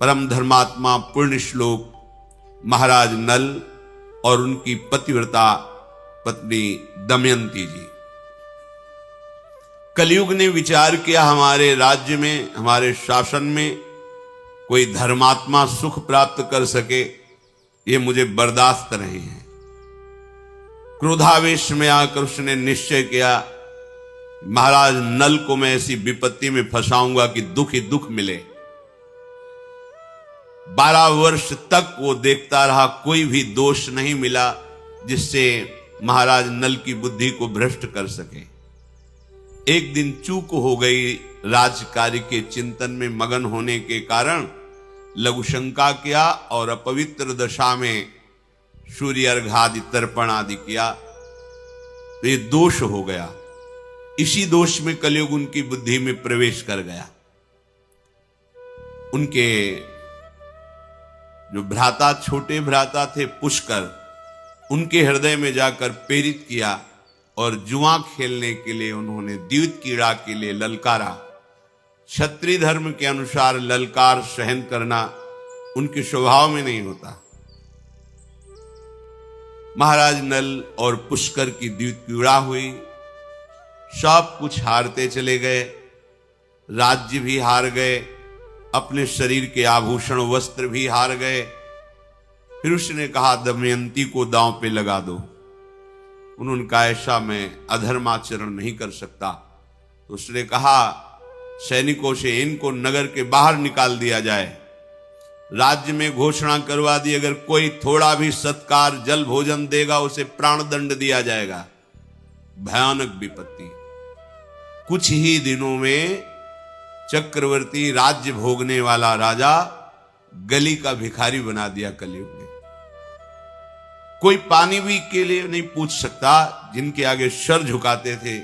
परम धर्मात्मा पुण्य श्लोक महाराज नल और उनकी पतिव्रता पत्नी दमयंती जी। कलयुग ने विचार किया हमारे राज्य में, हमारे शासन में कोई धर्मात्मा सुख प्राप्त कर सके, ये मुझे बर्दाश्त नहीं है। क्रोधावेश में आकर उसने निश्चय किया महाराज नल को मैं ऐसी विपत्ति में फंसाऊंगा कि दुख ही दुख मिले। 12 वर्ष तक वो देखता रहा, कोई भी दोष नहीं मिला जिससे महाराज नल की बुद्धि को भ्रष्ट कर सके। एक दिन चूक हो गई, राजकार्य के चिंतन में मगन होने के कारण लघु शंका किया और अपवित्र दशा में सूर्य अर्घादि तर्पण आदि किया, तो ये दोष हो गया। इसी दोष में कलयुग उनकी बुद्धि में प्रवेश कर गया। उनके जो भ्राता, छोटे भ्राता थे पुष्कर, उनके हृदय में जाकर प्रेरित किया और जुआ खेलने के लिए उन्होंने द्यूत कीड़ा के लिए ललकारा। क्षत्रिय धर्म के अनुसार ललकार सहन करना उनके स्वभाव में नहीं होता। महाराज नल और पुष्कर की द्यूत कीड़ा हुई, सब कुछ हारते चले गए, राज्य भी हार गए, अपने शरीर के आभूषण वस्त्र भी हार गए। फिर उसने कहा दमयंती को दांव पे लगा दो। उन्होंने कहा ऐसा मैं अधर्माचरण नहीं कर सकता। तो उसने कहा सैनिकों से इनको नगर के बाहर निकाल दिया जाए, राज्य में घोषणा करवा दी अगर कोई थोड़ा भी सत्कार जल भोजन देगा उसे प्राण दंड दिया जाएगा। भयानक विपत्ति। कुछ ही दिनों में चक्रवर्ती, राज्य भोगने वाला राजा गली का भिखारी बना दिया कलयुग ने। कोई पानी भी के लिए नहीं पूछ सकता, जिनके आगे सर झुकाते थे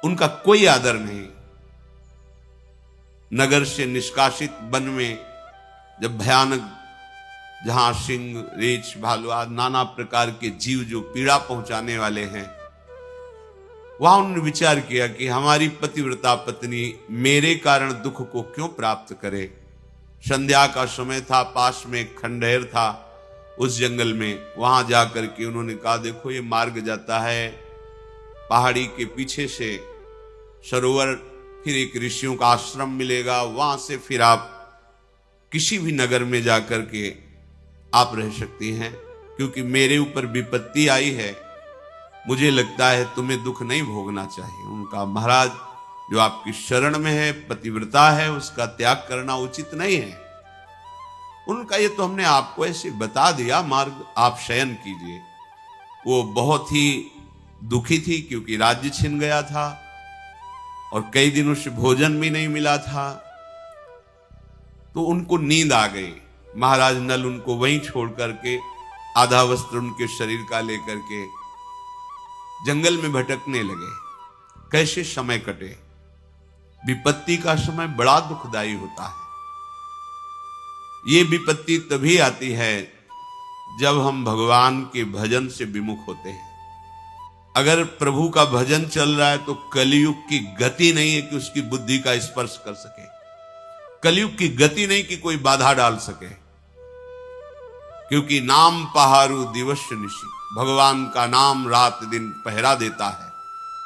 उनका कोई आदर नहीं। नगर से निष्कासित वन में जब भयानक, जहां सिंह, रीछ, भालू आदि नाना प्रकार के जीव जो पीड़ा पहुंचाने वाले हैं, वहां उन्होंने विचार किया कि हमारी पतिव्रता पत्नी मेरे कारण दुख को क्यों प्राप्त करे। संध्या का समय था, पास में एक खंडहर था उस जंगल में। वहां जाकर के उन्होंने कहा देखो ये मार्ग जाता है पहाड़ी के पीछे से सरोवर, फिर एक ऋषियों का आश्रम मिलेगा, वहां से फिर आप किसी भी नगर में जाकर के आप रह सकती हैं, क्योंकि मेरे ऊपर विपत्ति आई है, मुझे लगता है तुम्हें दुख नहीं भोगना चाहिए। उनका महाराज जो आपकी शरण में है, पतिव्रता है, उसका त्याग करना उचित नहीं है। उनका ये तो हमने आपको ऐसे बता दिया मार्ग, आप शयन कीजिए। वो बहुत ही दुखी थी क्योंकि राज्य छिन गया था और कई दिनों से भोजन भी नहीं मिला था, तो उनको नींद आ गई। महाराज नल उनको वहीं छोड़ करके आधा वस्त्र उनके शरीर का लेकर के जंगल में भटकने लगे। कैसे समय कटे। विपत्ति का समय बड़ा दुखदाई होता है। ये विपत्ति तभी आती है जब हम भगवान के भजन से विमुख होते हैं। अगर प्रभु का भजन चल रहा है तो कलयुग की गति नहीं है कि उसकी बुद्धि का स्पर्श कर सके। कलयुग की गति नहीं कि कोई बाधा डाल सके, क्योंकि नाम पहारू दिवस निशी, भगवान का नाम रात दिन पहरा देता है।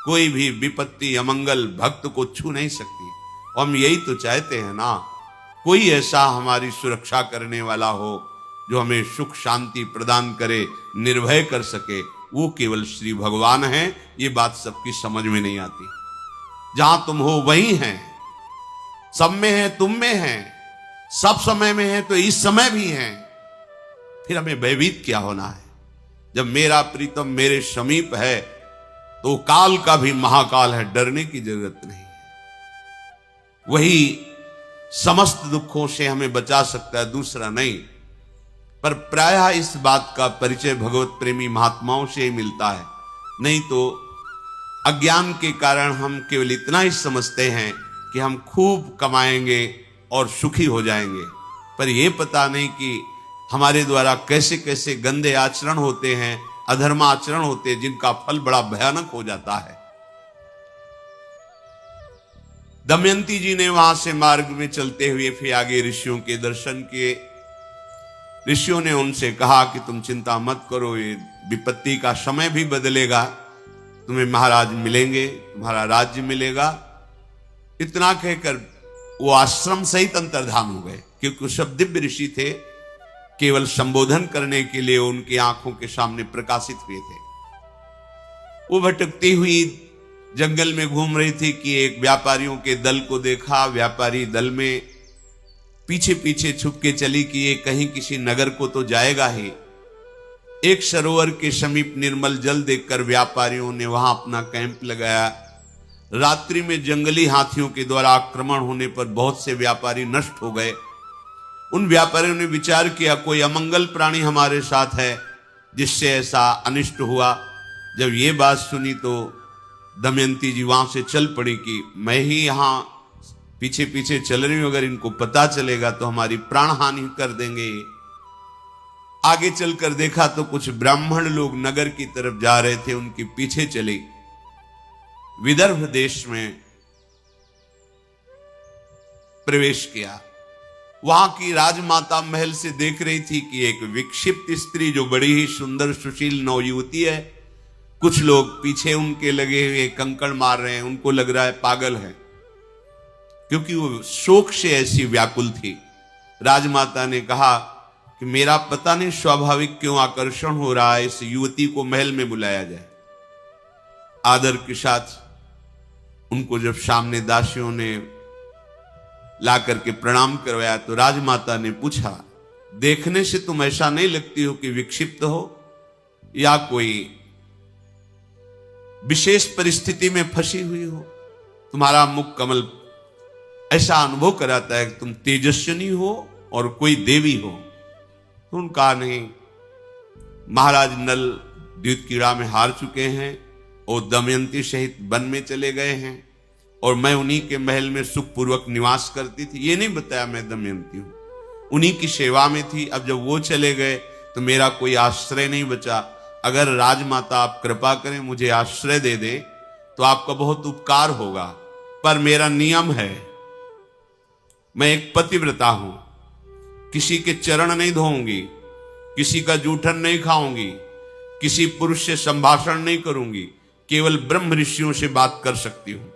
कोई भी विपत्ति अमंगल भक्त को छू नहीं सकती। हम यही तो चाहते हैं ना, कोई ऐसा हमारी सुरक्षा करने वाला हो जो हमें सुख शांति प्रदान करे, निर्भय कर सके। वो केवल श्री भगवान हैं। ये बात सबकी समझ में नहीं आती। जहां तुम हो वहीं हैं, सब में है, तुम में है, सब समय में है तो इस समय भी है। फिर हमें भयभीत क्या होना है। जब मेरा प्रीतम मेरे समीप है तो काल का भी महाकाल है, डरने की जरूरत नहीं है। वही समस्त दुखों से हमें बचा सकता है, दूसरा नहीं। पर प्रायः इस बात का परिचय भगवत प्रेमी महात्माओं से ही मिलता है। नहीं तो अज्ञान के कारण हम केवल इतना ही समझते हैं कि हम खूब कमाएंगे और सुखी हो जाएंगे, पर यह पता नहीं कि हमारे द्वारा कैसे कैसे गंदे आचरण होते हैं, अधर्माचरण होते हैं, जिनका फल बड़ा भयानक हो जाता है। दमयंती जी ने वहां से मार्ग में चलते हुए फिर आगे ऋषियों के दर्शन किए। ऋषियों ने उनसे कहा कि तुम चिंता मत करो, ये विपत्ति का समय भी बदलेगा, तुम्हें महाराज मिलेंगे, तुम्हारा राज्य मिलेगा। इतना कहकर वो आश्रम सहित अंतर्धान हो गए, क्योंकि वो सब दिव्य ऋषि थे, केवल संबोधन करने के लिए उनकी आंखों के सामने प्रकाशित हुए थे। वो भटकती हुई जंगल में घूम रही थी कि एक व्यापारियों के दल को देखा। व्यापारी दल में पीछे पीछे छुप के चली कि ये कहीं किसी नगर को तो जाएगा ही। एक सरोवर के समीप निर्मल जल देखकर व्यापारियों ने वहां अपना कैंप लगाया। रात्रि में जंगली हाथियों के द्वारा आक्रमण होने पर बहुत से व्यापारी नष्ट हो गए। उन व्यापारियों ने विचार किया कोई अमंगल प्राणी हमारे साथ है जिससे ऐसा अनिष्ट हुआ। जब ये बात सुनी तो दमयंती जी वहां से चल पड़ी कि मैं ही यहां पीछे पीछे चल रही हूं, अगर इनको पता चलेगा तो हमारी प्राण हानि कर देंगे। आगे चलकर देखा तो कुछ ब्राह्मण लोग नगर की तरफ जा रहे थे, उनके पीछे चली। विदर्भ देश में प्रवेश किया। वहां की राजमाता महल से देख रही थी कि एक विक्षिप्त स्त्री जो बड़ी ही सुंदर सुशील नवयुवती है, कुछ लोग पीछे उनके लगे हुए कंकड़ मार रहे हैं, उनको लग रहा है पागल है, क्योंकि वो शोक से ऐसी व्याकुल थी। राजमाता ने कहा कि मेरा पता नहीं स्वाभाविक क्यों आकर्षण हो रहा है, इस युवती को महल में बुलाया जाए। आदर के साथ उनको जब सामने दासियों ने ला करके प्रणाम करवाया तो राजमाता ने पूछा, देखने से तुम ऐसा नहीं लगती हो कि विक्षिप्त हो या कोई विशेष परिस्थिति में फंसी हुई हो? तुम्हारा मुख कमल ऐसा अनुभव कराता है कि तुम तेजस्विनी हो और कोई देवी हो। तो उनका नहीं, महाराज नल द्यूत कीड़ा में हार चुके हैं और दमयंती सहित वन में चले गए हैं और मैं उन्हीं के महल में सुखपूर्वक निवास करती थी। ये नहीं बताया मैं दमयंती हूं, उन्हीं की सेवा में थी। अब जब वो चले गए तो मेरा कोई आश्रय नहीं बचा। अगर राजमाता आप कृपा करें मुझे आश्रय दे दें तो आपका बहुत उपकार होगा, पर मेरा नियम है, मैं एक पतिव्रता हूं, किसी के चरण नहीं धोऊंगी, किसी का जूठन नहीं खाऊंगी, किसी पुरुष से संभाषण नहीं करूंगी, केवल ब्रह्म ऋषियों से बात कर सकती हूं।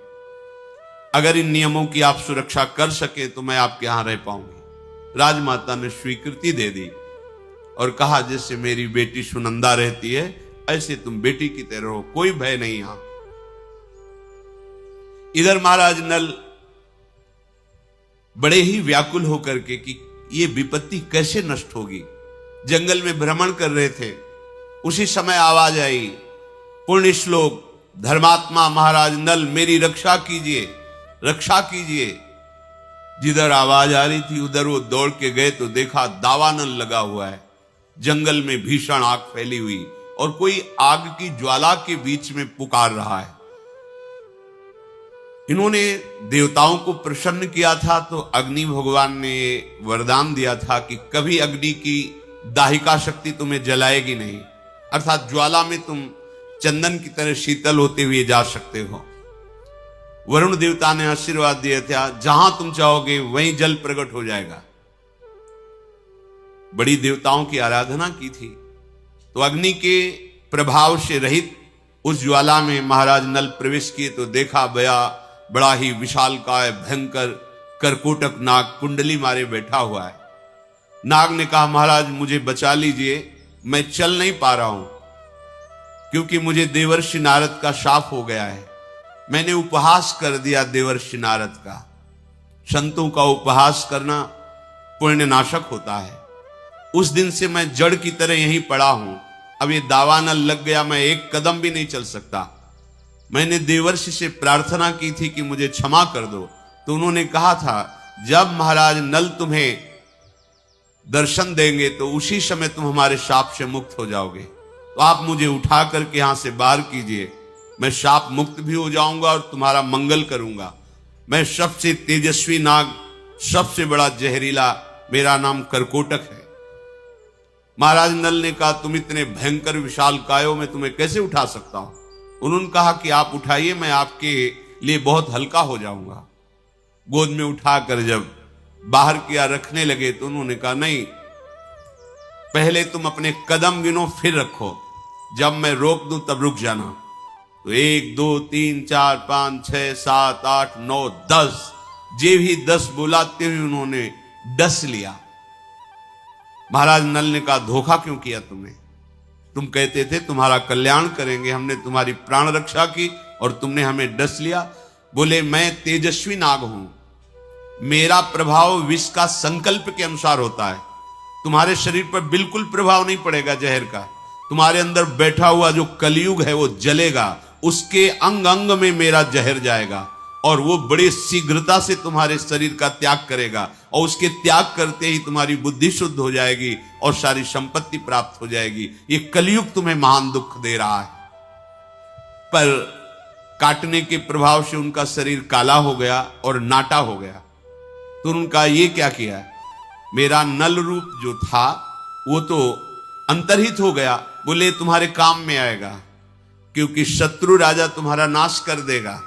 अगर इन नियमों की आप सुरक्षा कर सके तो मैं आपके यहां रह पाऊंगी। राजमाता ने स्वीकृति दे दी और कहा, जैसे मेरी बेटी सुनंदा रहती है ऐसे तुम बेटी की तरह रहो, कोई भय नहीं यहां। इधर महाराज नल बड़े ही व्याकुल होकर के कि ये विपत्ति कैसे नष्ट होगी, जंगल में भ्रमण कर रहे थे। उसी समय आवाज आई, पुण्य श्लोक धर्मात्मा महाराज नल मेरी रक्षा कीजिए, रक्षा कीजिए। जिधर आवाज आ रही थी उधर वो दौड़ के गए तो देखा दावानल लगा हुआ है, जंगल में भीषण आग फैली हुई और कोई आग की ज्वाला के बीच में पुकार रहा है। इन्होंने देवताओं को प्रसन्न किया था तो अग्नि भगवान ने वरदान दिया था कि कभी अग्नि की दाहिका शक्ति तुम्हें जलाएगी नहीं, अर्थात ज्वाला में तुम चंदन की तरह शीतल होते हुए जा सकते हो। वरुण देवता ने आशीर्वाद दिया था, जहां तुम चाहोगे वहीं जल प्रकट हो जाएगा। बड़ी देवताओं की आराधना की थी तो अग्नि के प्रभाव से रहित उस ज्वाला में महाराज नल प्रवेश किए तो देखा बड़ा ही विशालकाय भयंकर करकोटक नाग कुंडली मारे बैठा हुआ है। नाग ने कहा, महाराज मुझे बचा लीजिए, मैं चल नहीं पा रहा हूं क्योंकि मुझे देवर्षि नारद का शाप हो गया है। मैंने उपहास कर दिया देवर्षि नारद का। संतों का उपहास करना पुण्य नाशक होता है। उस दिन से मैं जड़ की तरह यहीं पड़ा हूं। अब ये दावानल लग गया, मैं एक कदम भी नहीं चल सकता। मैंने देवर्षि से प्रार्थना की थी कि मुझे क्षमा कर दो, तो उन्होंने कहा था जब महाराज नल तुम्हें दर्शन देंगे तो उसी समय तुम हमारे शाप से मुक्त हो जाओगे। तो आप मुझे उठा करके यहां से बाहर कीजिए, मैं शाप मुक्त भी हो जाऊंगा और तुम्हारा मंगल करूंगा। मैं सबसे तेजस्वी नाग, सबसे बड़ा जहरीला, मेरा नाम करकोटक है। महाराज नल ने कहा, तुम इतने भयंकर विशाल कायो में तुम्हें कैसे उठा सकता हूं? उन्होंने कहा कि आप उठाइए, मैं आपके लिए बहुत हल्का हो जाऊंगा। गोद में उठाकर जब बाहर किया रखने लगे तो उन्होंने कहा नहीं, पहले तुम अपने कदम गिनो फिर रखो, जब मैं रोक दूं तब रुक जाना। तो 1 2 3 4 5 6 7 8 9 10 जे भी 10 बुलाते हुए उन्होंने डस लिया। महाराज नल ने कहा धोखा क्यों किया तुमने? तुम कहते थे तुम्हारा कल्याण करेंगे, हमने तुम्हारी प्राण रक्षा की और तुमने हमें डस लिया। बोले मैं तेजस्वी नाग हूं, मेरा प्रभाव विष का संकल्प के अनुसार होता है। तुम्हारे शरीर पर बिल्कुल प्रभाव नहीं पड़ेगा जहर का। तुम्हारे अंदर बैठा हुआ जो कलयुग है वो जलेगा, उसके अंग अंग में मेरा जहर जाएगा और वो बड़ी शीघ्रता से तुम्हारे शरीर का त्याग करेगा और उसके त्याग करते ही तुम्हारी बुद्धि शुद्ध हो जाएगी और सारी संपत्ति प्राप्त हो जाएगी। ये कलयुग तुम्हें महान दुख दे रहा है। पर काटने के प्रभाव से उनका शरीर काला हो गया और नाटा हो गया। तो उनका ये क्या किया, मेरा नल रूप जो था वो तो अंतर्हित हो गया। बोले तुम्हारे काम में आएगा, क्योंकि शत्रु राजा तुम्हारा नाश कर देगा,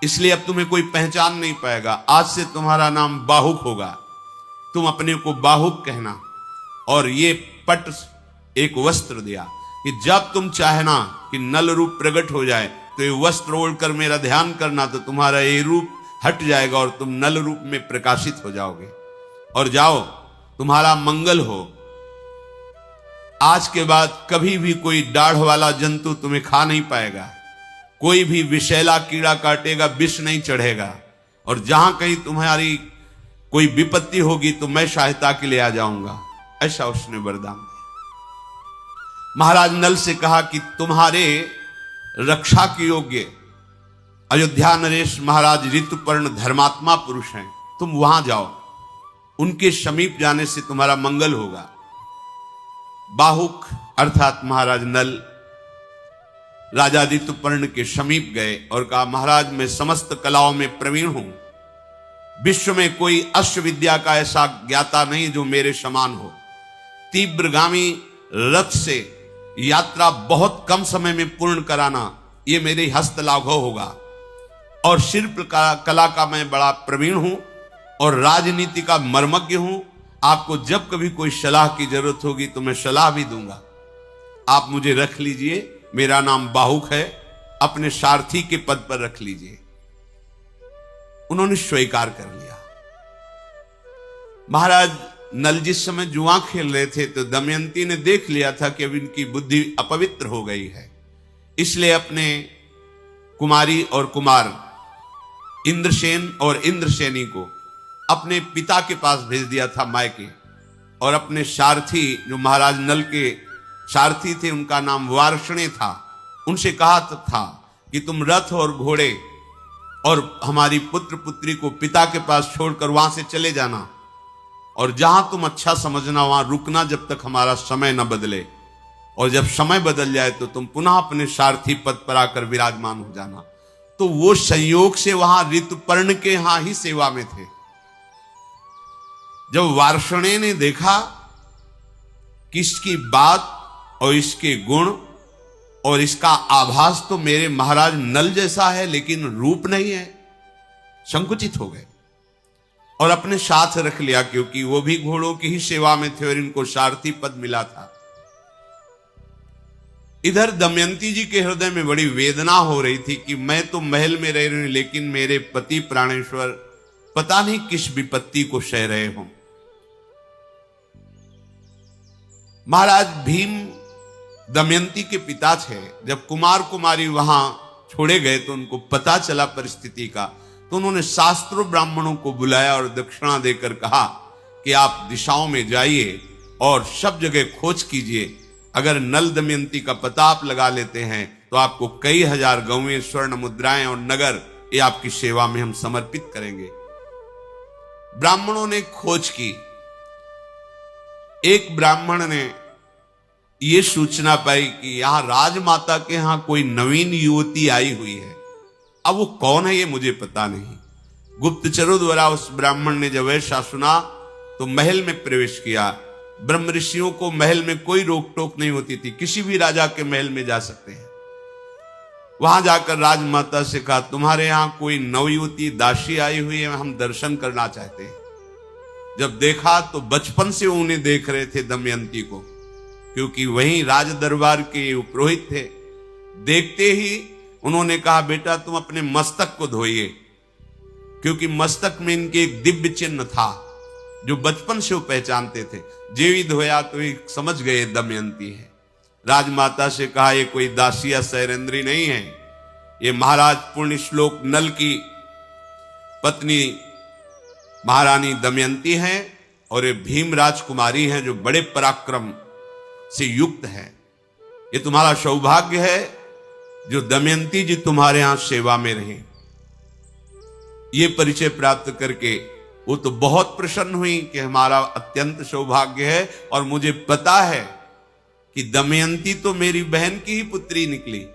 इसलिए अब तुम्हें कोई पहचान नहीं पाएगा। आज से तुम्हारा नाम बाहुक होगा, तुम अपने को बाहुक कहना। और ये पट एक वस्त्र दिया कि जब तुम चाहना कि नल रूप प्रकट हो जाए तो ये वस्त्र ओढ़कर मेरा ध्यान करना, तो तुम्हारा ये रूप हट जाएगा और तुम नल रूप में प्रकाशित हो जाओगे। और जाओ, तुम्हारा मंगल हो। आज के बाद कभी भी कोई दाढ़ वाला जंतु तुम्हें खा नहीं पाएगा, कोई भी विषैला कीड़ा काटेगा, विष नहीं चढ़ेगा, और जहां कहीं तुम्हारी कोई विपत्ति होगी तो मैं सहायता के लिए आ जाऊंगा। ऐसा उसने वरदान दिया। महाराज नल से कहा कि तुम्हारे रक्षा के योग्य अयोध्या नरेश महाराज ऋतुपर्ण धर्मात्मा पुरुष हैं, तुम वहां जाओ, उनके समीप जाने से तुम्हारा मंगल होगा। बाहुक अर्थात महाराज नल राजा ऋतुपर्ण के समीप गए और कहा महाराज मैं समस्त कलाओं में प्रवीण हूं, विश्व में कोई अश्व विद्या का ऐसा ज्ञाता नहीं जो मेरे समान हो। तीव्रगामी रथ से यात्रा बहुत कम समय में पूर्ण कराना ये मेरे हस्त लाघव होगा, और शिल्प कला का मैं बड़ा प्रवीण हूं और राजनीति का मर्मज्ञ हूं। आपको जब कभी कोई सलाह की जरूरत होगी तो मैं सलाह भी दूंगा, आप मुझे रख लीजिए, मेरा नाम बाहुक है, अपने सारथी के पद पर रख लीजिए। उन्होंने स्वीकार कर लिया। महाराज नल जिस समय जुआ खेल रहे थे तो दमयंती ने देख लिया था कि अब इनकी बुद्धि अपवित्र हो गई है, इसलिए अपने कुमारी और कुमार इंद्रसेन और इंद्रसेनी को अपने पिता के पास भेज दिया था मायके, और अपने सारथी जो महाराज नल के सारथी थे उनका नाम वार्ष्णे था, उनसे कहा था कि तुम रथ और घोड़े और हमारी पुत्र पुत्री को पिता के पास छोड़कर वहां से चले जाना, और जहां तुम अच्छा समझना वहां रुकना जब तक हमारा समय न बदले, और जब समय बदल जाए तो तुम पुनः अपने सारथी पद पर आकर विराजमान हो जाना। तो वो संयोग से वहां ऋतुपर्ण के यहां ही सेवा में थे। जब वार्ष्णे ने देखा कि इसकी बात और इसके गुण और इसका आभास तो मेरे महाराज नल जैसा है लेकिन रूप नहीं है, संकुचित हो गए और अपने साथ रख लिया, क्योंकि वो भी घोड़ों की ही सेवा में थे और इनको सारथी पद मिला था। इधर दमयंती जी के हृदय में बड़ी वेदना हो रही थी कि मैं तो महल में रह रही हूं लेकिन मेरे पति प्राणेश्वर पता नहीं किस विपत्ति को सह रहे हों। महाराज भीम दमयंती के पिता थे। जब कुमार कुमारी वहां छोड़े गए तो उनको पता चला परिस्थिति का, तो उन्होंने शास्त्रों ब्राह्मणों को बुलाया और दक्षिणा देकर कहा कि आप दिशाओं में जाइए और सब जगह खोज कीजिए, अगर नल दमयंती का पता आप लगा लेते हैं तो आपको कई हजार गौवें, स्वर्ण मुद्राएं और नगर ये आपकी सेवा में हम समर्पित करेंगे। ब्राह्मणों ने खोज की। एक ब्राह्मण ने यह सूचना पाई कि यहां राजमाता के यहां कोई नवीन युवती आई हुई है। अब वो कौन है ये मुझे पता नहीं। गुप्तचरों द्वारा उस ब्राह्मण ने जब ऐसा सुना तो महल में प्रवेश किया। ब्रह्म ऋषियों को महल में कोई रोक टोक नहीं होती थी, किसी भी राजा के महल में जा सकते हैं। वहां जाकर राजमाता से कहा, तुम्हारे यहां कोई नवयुवती दासी आई हुई है, हम दर्शन करना चाहते हैं। जब देखा तो बचपन से उन्हें देख रहे थे दमयंती को, क्योंकि वहीं राज दरबार के पुरोहित थे। देखते ही उन्होंने कहा, बेटा तुम अपने मस्तक को धोइए, क्योंकि मस्तक में इनके एक दिव्य चिन्ह था जो बचपन से वो पहचानते थे। जेवी धोया तो ये समझ गए दमयंती है। राजमाता से कहा, ये कोई दासी या शैलेंद्री नहीं है, ये महाराज पुण्य श्लोक नल की पत्नी महारानी दमयंती हैं, और ये भीम राजकुमारी हैं जो बड़े पराक्रम से युक्त है। ये तुम्हारा सौभाग्य है जो दमयंती जी तुम्हारे यहां सेवा में रहे। ये परिचय प्राप्त करके वो तो बहुत प्रसन्न हुई कि हमारा अत्यंत सौभाग्य है, और मुझे पता है कि दमयंती तो मेरी बहन की ही पुत्री निकली,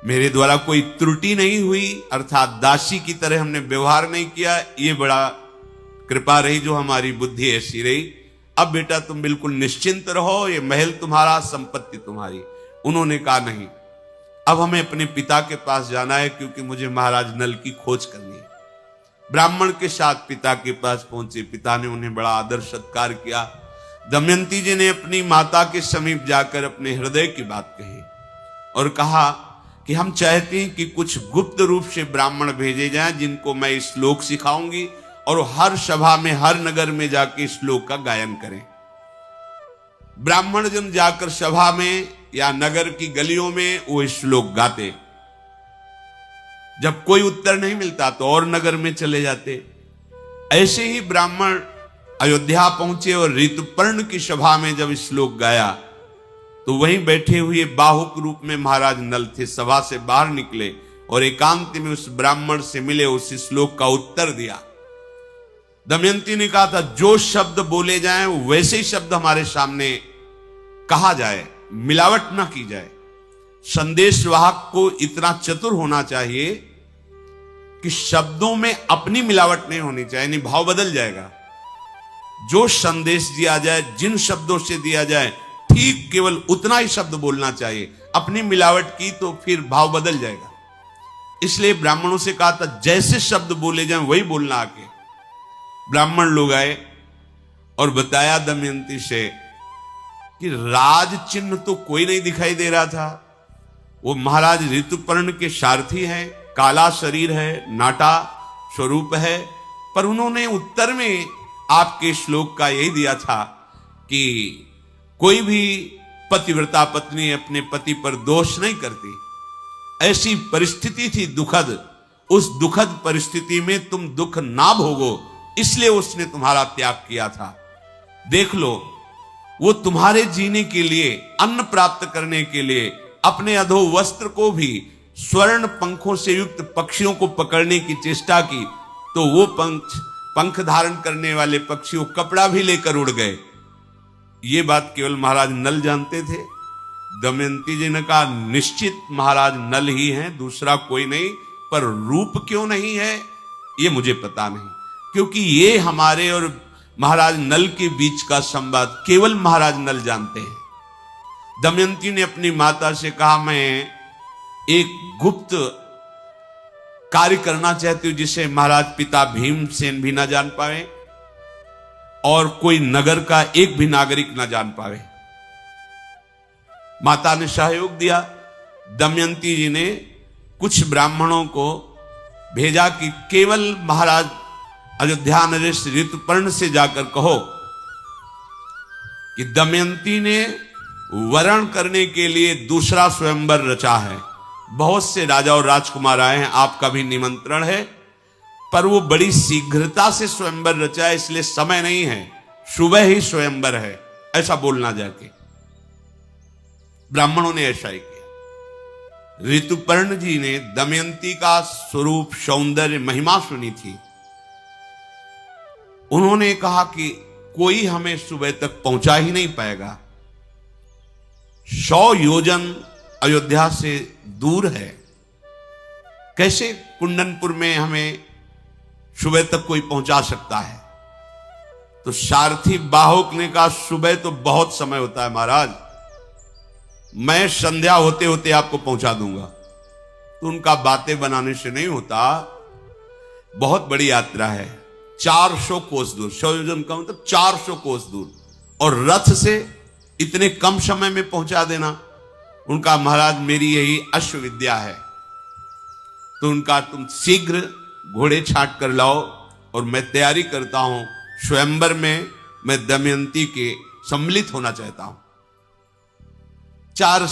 मेरे द्वारा कोई त्रुटि नहीं हुई, अर्थात दासी की तरह हमने व्यवहार नहीं किया। ये बड़ा कृपा रही जो हमारी बुद्धि ऐसी रही। अब बेटा तुम बिल्कुल निश्चिंत रहो, ये महल तुम्हारा, संपत्ति तुम्हारी। उन्होंने कहा, नहीं, अब हमें अपने पिता के पास जाना है, क्योंकि मुझे महाराज नल की खोज करनी है। ब्राह्मण के साथ पिता के पास पहुंचे। पिता ने उन्हें बड़ा आदर सत्कार किया। दमयंती जी ने अपनी माता के समीप जाकर अपने हृदय की बात कही और कहा कि हम चाहते हैं कि कुछ गुप्त रूप से ब्राह्मण भेजे जाएं, जिनको मैं इस श्लोक सिखाऊंगी, और हर सभा में, हर नगर में जाके इस श्लोक का गायन करें। ब्राह्मण जन जाकर सभा में या नगर की गलियों में वो इस श्लोक गाते। जब कोई उत्तर नहीं मिलता तो और नगर में चले जाते। ऐसे ही ब्राह्मण अयोध्या पहुंचे और ऋतुपर्ण की सभा में जब श्लोक गाया तो वहीं बैठे हुए बाहुक रूप में महाराज नल थे। सभा से बाहर निकले और एकांत में उस ब्राह्मण से मिले, उस श्लोक का उत्तर दिया। दमयंती ने कहा था, जो शब्द बोले जाएं वैसे ही शब्द हमारे सामने कहा जाए, मिलावट ना की जाए। संदेश वाहक को इतना चतुर होना चाहिए कि शब्दों में अपनी मिलावट नहीं होनी चाहिए, नहीं भाव बदल जाएगा। जो संदेश दिया जाए, जिन शब्दों से दिया जाए, ठीक केवल उतना ही शब्द बोलना चाहिए। अपनी मिलावट की तो फिर भाव बदल जाएगा। इसलिए ब्राह्मणों से कहा था, जैसे शब्द बोले जाएं वही बोलना आके। ब्राह्मण लोग आए और बताया दमयंती से कि राज चिन्ह तो कोई नहीं दिखाई दे रहा था। वो महाराज ऋतुपर्ण के सारथी हैं, काला शरीर है, नाटा स्वरूप है, पर उन्होंने उत्तर में आपके श्लोक का यही दिया था कि कोई भी पतिव्रता पत्नी अपने पति पर दोष नहीं करती। ऐसी परिस्थिति थी दुखद, उस दुखद परिस्थिति में तुम दुख ना भोगो, इसलिए उसने तुम्हारा त्याग किया था। देख लो, वो तुम्हारे जीने के लिए, अन्न प्राप्त करने के लिए अपने अधो वस्त्र को भी स्वर्ण पंखों से युक्त पक्षियों को पकड़ने की चेष्टा की, तो वो पंख धारण करने वाले पक्षी वो कपड़ा भी लेकर उड़ गए। ये बात केवल महाराज नल जानते थे। दमयंती जी ने कहा, निश्चित महाराज नल ही हैं, दूसरा कोई नहीं, पर रूप क्यों नहीं है ये मुझे पता नहीं, क्योंकि ये हमारे और महाराज नल के बीच का संवाद केवल महाराज नल जानते हैं। दमयंती ने अपनी माता से कहा, मैं एक गुप्त कार्य करना चाहती हूं जिसे महाराज पिता भीमसेन भी ना जान पाए और कोई नगर का एक भी नागरिक ना जान पाए। माता ने सहयोग दिया। दमयंती जी ने कुछ ब्राह्मणों को भेजा कि केवल महाराज अयोध्या नरेश ऋतुपर्ण से जाकर कहो कि दमयंती ने वरण करने के लिए दूसरा स्वयंवर रचा है। बहुत से राजा और राजकुमार आए हैं, आपका भी निमंत्रण है, पर वो बड़ी शीघ्रता से स्वयंवर रचा है, इसलिए समय नहीं है, सुबह ही स्वयंवर है, ऐसा बोलना जाके। ब्राह्मणों ने ऐसा ही किया। ऋतुपर्ण जी ने दमयंती का स्वरूप, सौंदर्य, महिमा सुनी थी। उन्होंने कहा कि कोई हमें सुबह तक पहुंचा ही नहीं पाएगा, 100 योजन अयोध्या से दूर है, कैसे कुंडनपुर में हमें सुबह तक कोई पहुंचा सकता है। तो सारथी बाहुक ने कहा, सुबह तो बहुत समय होता है महाराज, मैं संध्या होते होते आपको पहुंचा दूंगा। तो उनका बातें बनाने से नहीं होता। बहुत बड़ी यात्रा है, 400 कोस दूर, 100 योजन का मतलब 400 कोस दूर, और रथ से इतने कम समय में पहुंचा देना। उनका महाराज मेरी यही अश्व विद्या है, तो उनका तुम शीघ्र घोड़े छांट कर लाओ और मैं तैयारी करता हूं, स्वयंवर में मैं दमयंती के सम्मिलित होना चाहता हूं। 4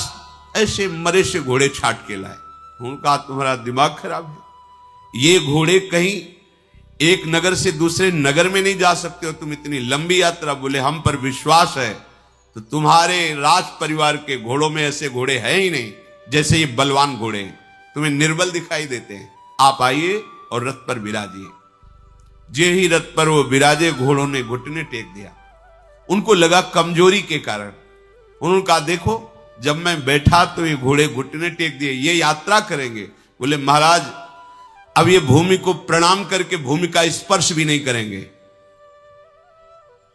ऐसे मरे से घोड़े छाट के लाए। उनका तुम्हारा दिमाग खराब है, ये घोड़े कहीं एक नगर से दूसरे नगर में नहीं जा सकते हो, तुम इतनी लंबी यात्रा। बोले हम पर विश्वास है, तो तुम्हारे राज परिवार के घोड़ों में ऐसे घोड़े हैं ही नहीं, जैसे ये बलवान घोड़े हैं, तुम्हें निर्बल दिखाई देते हैं। आप आइए और रथ पर विराजिए। जे ही रथ पर वो विराजे, घोड़ों ने घुटने टेक दिया। उनको लगा कमजोरी के कारण। उन्होंने कहा देखो, जब मैं बैठा तो ये घोड़े घुटने टेक दिए, ये यात्रा करेंगे। बोले महाराज अब ये भूमि को प्रणाम करके भूमि का स्पर्श भी नहीं करेंगे,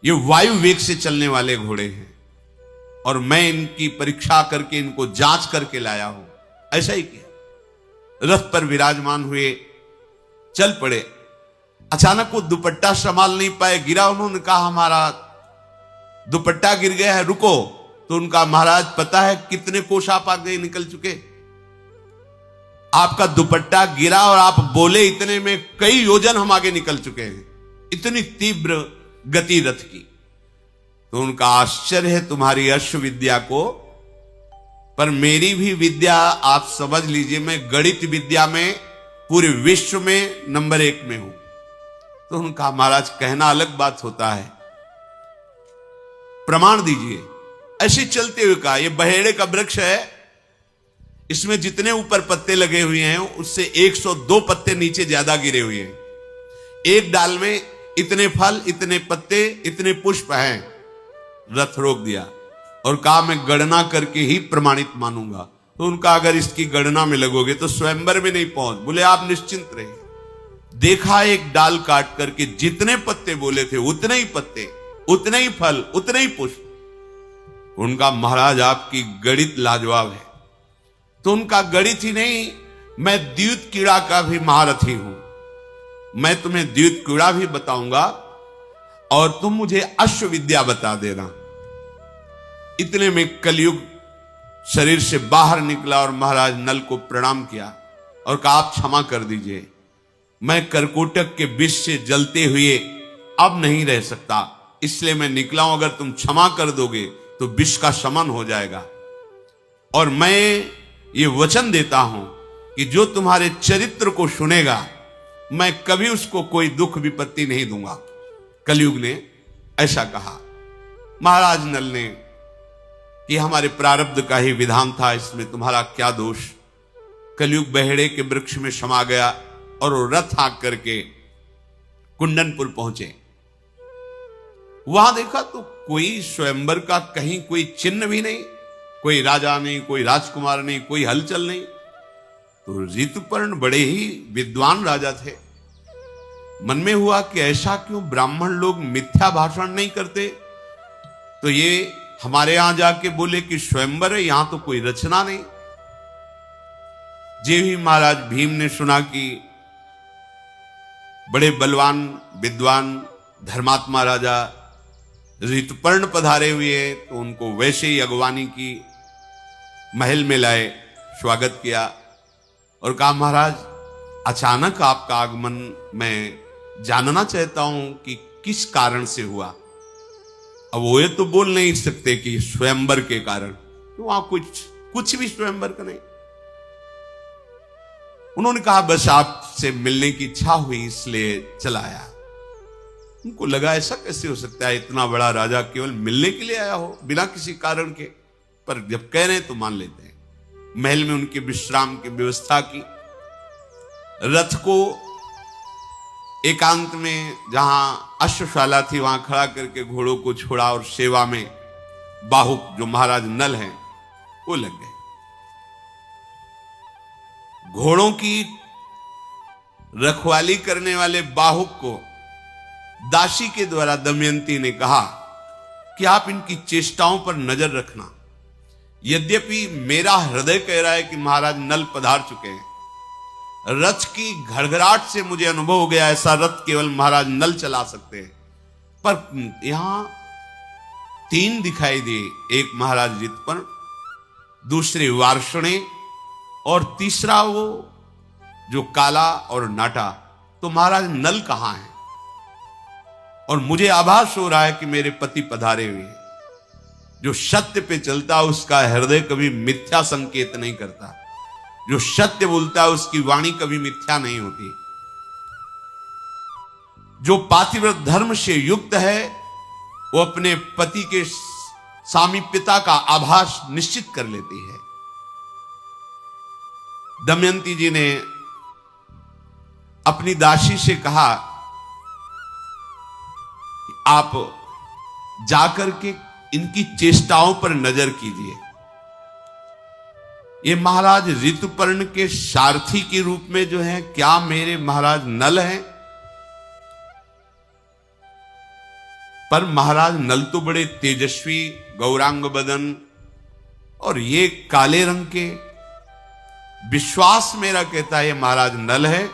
ये वायु वेग से चलने वाले घोड़े हैं और मैं इनकी परीक्षा करके इनको जांच करके लाया हूं। ऐसा ही किया, रथ पर विराजमान हुए, चल पड़े। अचानक वो दुपट्टा संभाल नहीं पाए, गिरा। उन्होंने कहा हमारा दुपट्टा गिर गया है, रुको। तो उनका महाराज पता है कितने कोस आप आगे निकल चुके? आपका दुपट्टा गिरा और आप बोले इतने में कई योजन हम आगे निकल चुके हैं, इतनी तीव्र गति रथ की। तो उनका आश्चर्य है तुम्हारी अश्व विद्या को, पर मेरी भी विद्या आप समझ लीजिए, मैं गणित विद्या में पूरे विश्व में नंबर 1 में हूं। तो उनका महाराज कहना अलग बात होता है, प्रमाण दीजिए। ऐसे चलते हुए कहा, यह बहेड़े का वृक्ष है, इसमें जितने ऊपर पत्ते लगे हुए हैं उससे 102 पत्ते नीचे ज्यादा गिरे हुए हैं। एक डाल में इतने फल, इतने पत्ते, इतने पुष्प हैं। रथ रोक दिया और कहा मैं गणना करके ही प्रमाणित मानूंगा। तो उनका अगर इसकी गणना में लगोगे तो स्वयंवर में नहीं पहुंच। बोले आप निश्चिंत रहिए। देखा एक डाल काट करके जितने पत्ते बोले थे उतने ही पत्ते, उतने ही फल, उतने ही पुष्प। उनका महाराज आपकी गणित लाजवाब है। तो उनका गणित ही नहीं, मैं द्यूत कीड़ा का भी महारथी हूं। मैं तुम्हें द्यूत कीड़ा भी बताऊंगा और तुम मुझे अश्व विद्या बता देना। इतने में कलयुग शरीर से बाहर निकला और महाराज नल को प्रणाम किया और कहा आप क्षमा कर दीजिए, मैं करकोटक के विष से जलते हुए अब नहीं रह सकता, इसलिए मैं निकला हूं। अगर तुम क्षमा कर दोगे तो विष का शमन हो जाएगा। और मैं ये वचन देता हूं कि जो तुम्हारे चरित्र को सुनेगा मैं कभी उसको कोई दुख विपत्ति नहीं दूंगा। कलयुग ने ऐसा कहा। महाराज नल ने कि हमारे प्रारब्ध का ही विधान था, इसमें तुम्हारा क्या दोष। कलयुग बहेड़े के वृक्ष में समा गया और वो रथ हाँक करके कुंडनपुर पहुंचे। वहां देखा तो कोई स्वयंवर का कहीं कोई चिन्ह भी नहीं, कोई राजा नहीं, कोई राजकुमार नहीं, कोई हलचल नहीं। तो ऋतुपर्ण बड़े ही विद्वान राजा थे। मन में हुआ कि ऐसा क्यों ब्राह्मण लोग मिथ्या भाषण नहीं करते। तो ये हमारे यहां जाके बोले कि स्वयंवर है, यहां तो कोई रचना नहीं। जे ही महाराज भीम ने सुना कि बड़े बलवान विद्वान धर्मात्मा राजा ऋतुपर्ण पधारे हुए हैं, तो उनको वैसे ही अगवानी की, महल में लाए, स्वागत किया और कहा महाराज अचानक आपका आगमन मैं जानना चाहता हूं कि किस कारण से हुआ। अब वो ये तो बोल नहीं सकते कि स्वयंवर के कारण, तो वहां कुछ भी स्वयंवर का नहीं। उन्होंने कहा बस आपसे मिलने की इच्छा हुई इसलिए चला आया। उनको लगा ऐसा कैसे हो सकता है, इतना बड़ा राजा केवल मिलने के लिए आया हो बिना किसी कारण के। पर जब कह रहे हैं तो मान लेते हैं। महल में उनके विश्राम की व्यवस्था की। रथ को एकांत में जहां अश्वशाला थी वहां खड़ा करके घोड़ों को छोड़ा और सेवा में बाहुक जो महाराज नल हैं वो लग गए। घोड़ों की रखवाली करने वाले बाहुक को दासी के द्वारा दमयंती ने कहा कि आप इनकी चेष्टाओं पर नजर रखना। यद्यपि मेरा हृदय कह रहा है कि महाराज नल पधार चुके हैं, रथ की घड़घड़ाहट से मुझे अनुभव हो गया ऐसा रथ केवल महाराज नल चला सकते हैं। पर यहां 3 दिखाई दिए, एक महाराज ऋतुपर्ण, दूसरे वार्ष्णेय और तीसरा वो जो काला और नाटा। तो महाराज नल कहां है? और मुझे आभास हो रहा है कि मेरे पति पधारे हुए हैं। जो सत्य पे चलता उसका हृदय कभी मिथ्या संकेत नहीं करता, जो सत्य बोलता है उसकी वाणी कभी मिथ्या नहीं होती। जो पातिव्रत धर्म से युक्त है वो अपने पति के सामीप्यता का आभास निश्चित कर लेती है। दमयंती जी ने अपनी दासी से कहा कि आप जाकर के इनकी चेष्टाओं पर नजर कीजिए। ये महाराज ऋतुपर्ण के सारथी के रूप में जो है, क्या मेरे महाराज नल हैं? पर महाराज नल तो बड़े तेजस्वी, गौरांग बदन और ये काले रंग के। विश्वास मेरा कहता है ये महाराज नल है,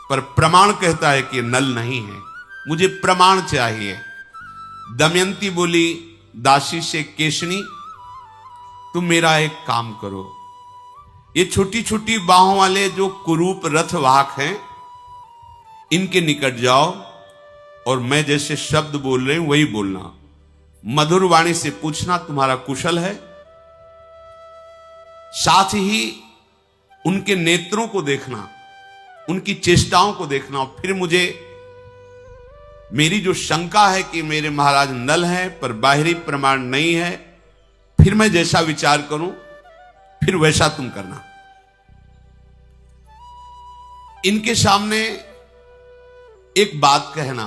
पर प्रमाण कहता है कि नल नहीं है। मुझे प्रमाण चाहिए। दमयंती बोली दासी से, केशनी तुम मेरा एक काम करो, ये छोटी छोटी बाहों वाले जो कुरूप रथवाहक हैं इनके निकट जाओ और मैं जैसे शब्द बोल रही हूं वही बोलना। मधुर वाणी से पूछना तुम्हारा कुशल है। साथ ही उनके नेत्रों को देखना, उनकी चेष्टाओं को देखना। और फिर मुझे मेरी जो शंका है कि मेरे महाराज नल हैं पर बाहरी प्रमाण नहीं है, फिर मैं जैसा विचार करूं फिर वैसा तुम करना। इनके सामने एक बात कहना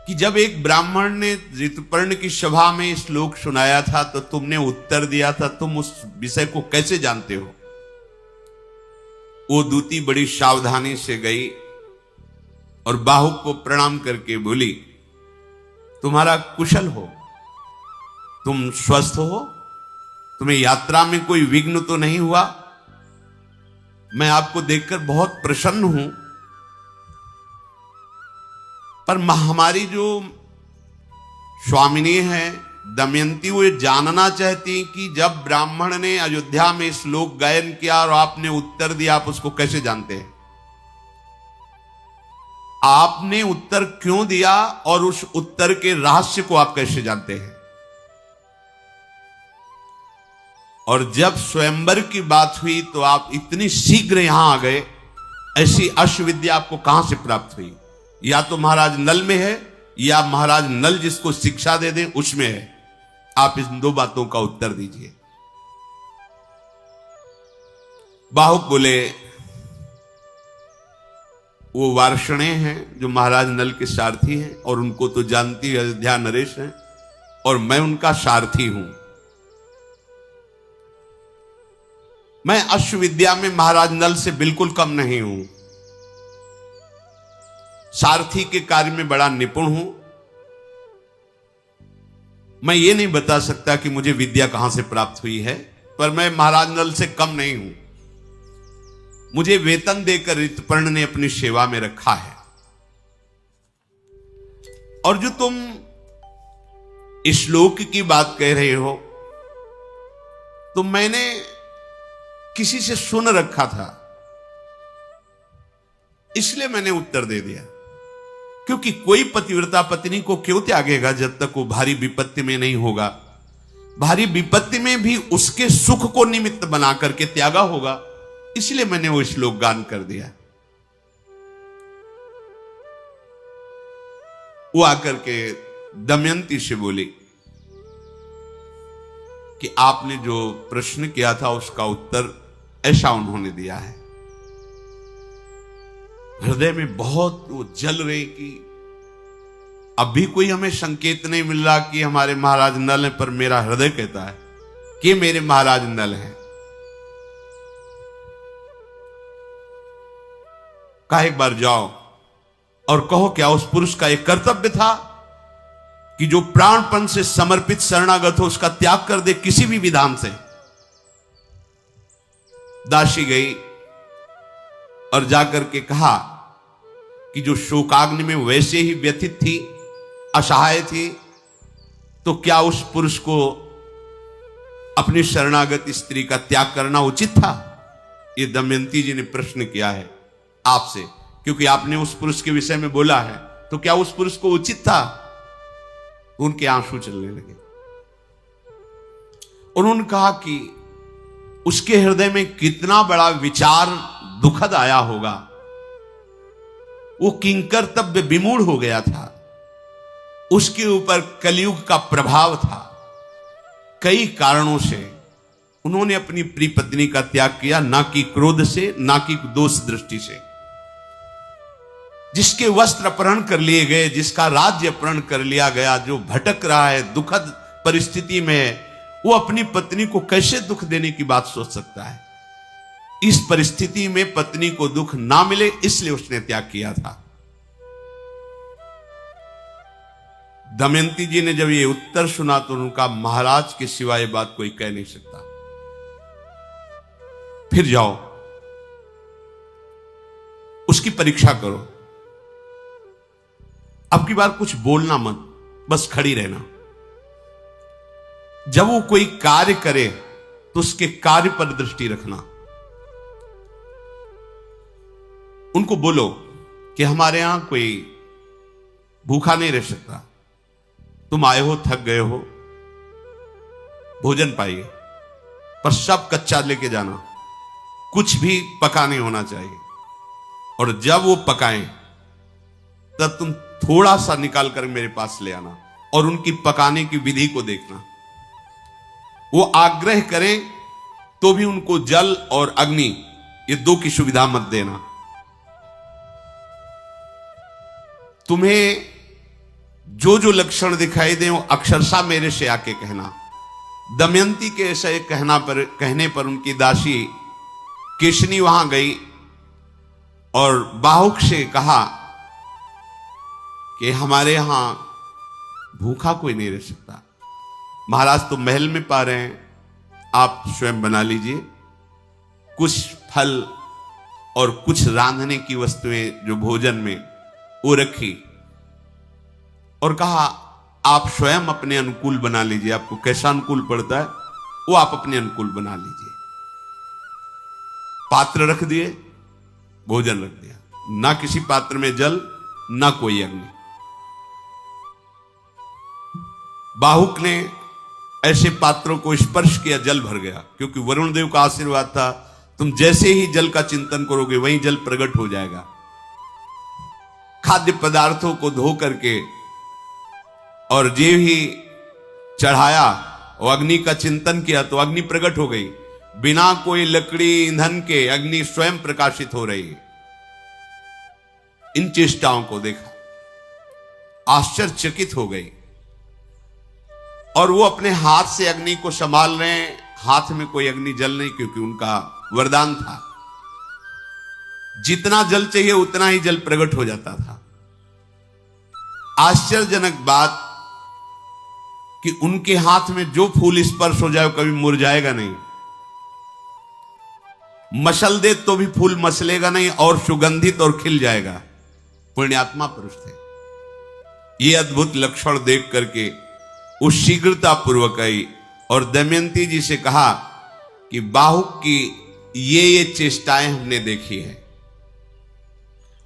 कि जब एक ब्राह्मण ने ऋतुपर्ण की सभा में श्लोक सुनाया था तो तुमने उत्तर दिया था, तुम उस विषय को कैसे जानते हो? वो दूती बड़ी सावधानी से गई और बाहुक को प्रणाम करके बोली, तुम्हारा कुशल हो, तुम स्वस्थ हो, तुम्हें यात्रा में कोई विघ्न तो नहीं हुआ? मैं आपको देखकर बहुत प्रसन्न हूं, पर हमारी जो स्वामिनी है दमयंती, वो ये जानना चाहती कि जब ब्राह्मण ने अयोध्या में श्लोक गायन किया और आपने उत्तर दिया, आप उसको कैसे जानते हैं? आपने उत्तर क्यों दिया और उस उत्तर के रहस्य को आप कैसे जानते हैं? और जब स्वयंवर की बात हुई तो आप इतनी शीघ्र यहां आ गए, ऐसी अश्वविद्या आपको कहां से प्राप्त हुई? या तो महाराज नल में है या महाराज नल जिसको शिक्षा दे दें उसमें है। आप इन 2 बातों का उत्तर दीजिए। बाहुक बोले, वो वार्ष्णेय हैं जो महाराज नल के सारथी हैं और उनको तो जानती अयोध्या नरेश हैं और मैं उनका सारथी हूं। मैं अश्वविद्या में महाराज नल से बिल्कुल कम नहीं हूं, सारथी के कार्य में बड़ा निपुण हूं। मैं ये नहीं बता सकता कि मुझे विद्या कहां से प्राप्त हुई है, पर मैं महाराज नल से कम नहीं हूं। मुझे वेतन देकर ऋतुपर्ण ने अपनी सेवा में रखा है। और जो तुम श्लोक की बात कह रहे हो तो मैंने किसी से सुन रखा था, इसलिए मैंने उत्तर दे दिया। क्योंकि कोई पतिव्रता पत्नी को क्यों त्यागेगा जब तक वो भारी विपत्ति में नहीं होगा? भारी विपत्ति में भी उसके सुख को निमित्त बना करके त्यागा होगा, इसलिए मैंने वो श्लोक गान कर दिया। वो आकर के दमयंती से बोली कि आपने जो प्रश्न किया था उसका उत्तर ऐसा उन्होंने दिया है। हृदय में बहुत वो जल रही कि अभी कोई हमें संकेत नहीं मिल रहा कि हमारे महाराज नल हैं, पर मेरा हृदय कहता है कि मेरे महाराज नल हैं। कहा एक बार जाओ और कहो क्या उस पुरुष का एक कर्तव्य था कि जो प्राणपण से समर्पित शरणागत हो उसका त्याग कर दे किसी भी विधान से। दासी गई, और जाकर के कहा कि जो शोकाग्नि में वैसे ही व्यथित थी, असहाय थी, तो क्या उस पुरुष को अपनी शरणागत स्त्री का त्याग करना उचित था? ये दमयंती जी ने प्रश्न किया है आपसे, क्योंकि आपने उस पुरुष के विषय में बोला है, तो क्या उस पुरुष को उचित था? उनके आंसू चलने लगे। उन्होंने कहा कि उसके हृदय में कितना बड़ा विचार दुखद आया होगा। वो किंकर्तव्य विमूढ़ हो गया था, उसके ऊपर कलयुग का प्रभाव था। कई कारणों से उन्होंने अपनी प्रिय पत्नी का त्याग किया, ना कि क्रोध से, ना कि दोष दृष्टि से। जिसके वस्त्र अपहरण कर लिए गए, जिसका राज्य अपहरण कर लिया गया, जो भटक रहा है, दुखद परिस्थिति में, वो अपनी पत्नी को कैसे दुख देने की बात सोच सकता है? इस परिस्थिति में पत्नी को दुख ना मिले, इसलिए उसने त्याग किया था। दमयंती जी ने जब ये उत्तर सुना तो उनका, महाराज के सिवाय बात कोई कह नहीं सकता, फिर जाओ उसकी परीक्षा करो, अब की बार कुछ बोलना मत, बस खड़ी रहना। जब वो कोई कार्य करे तो उसके कार्य पर दृष्टि रखना। उनको बोलो कि हमारे यहां कोई भूखा नहीं रह सकता, तुम आए हो, थक गए हो, भोजन पाइए, पर सब कच्चा लेके जाना, कुछ भी पका नहीं होना चाहिए। और जब वो पकाएं तब तुम थोड़ा सा निकाल कर मेरे पास ले आना और उनकी पकाने की विधि को देखना। वो आग्रह करें तो भी उनको जल और अग्नि, ये दो की सुविधा मत देना। तुम्हें जो जो लक्षण दिखाई दे वो अक्षरशः मेरे से आके कहना। दमयंती के ऐसे कहने पर उनकी दासी केशनी वहां गई और बाहुक से कहा कि हमारे यहां भूखा कोई नहीं रह सकता, महाराज तो महल में पा रहे हैं, आप स्वयं बना लीजिए। कुछ फल और कुछ रांधने की वस्तुएं जो भोजन में, वो रखी और कहा आप स्वयं अपने अनुकूल बना लीजिए, आपको कैसा अनुकूल पड़ता है वो आप अपने अनुकूल बना लीजिए। पात्र रख दिए, भोजन रख दिया, ना किसी पात्र में जल, ना कोई अग्नि। बाहुक ने ऐसे पात्रों को स्पर्श किया, जल भर गया, क्योंकि वरुण देव का आशीर्वाद था, तुम जैसे ही जल का चिंतन करोगे वहीं जल प्रकट हो जाएगा। खाद्य पदार्थों को धो करके और जे ही चढ़ाया और अग्नि का चिंतन किया तो अग्नि प्रकट हो गई। बिना कोई लकड़ी ईंधन के अग्नि स्वयं प्रकाशित हो रही है। इन चेष्टाओं को देखा, आश्चर्यचकित हो गई और वो अपने हाथ से अग्नि को संभाल रहे हैं। हाथ में कोई अग्नि जल नहीं, क्योंकि उनका वरदान था, जितना जल चाहिए उतना ही जल प्रकट हो जाता था। आश्चर्यजनक बात कि उनके हाथ में जो फूल स्पर्श हो जाए कभी मुरझाएगा नहीं, मसल दे तो भी फूल मसलेगा नहीं और सुगंधित और खिल जाएगा। पुण्यात्मा पुरुष थे। ये अद्भुत लक्षण देख करके वो शीघ्रता पूर्वक आई और दमयंती जी से कहा कि बाहुक की ये चेष्टाएं हमने देखी है।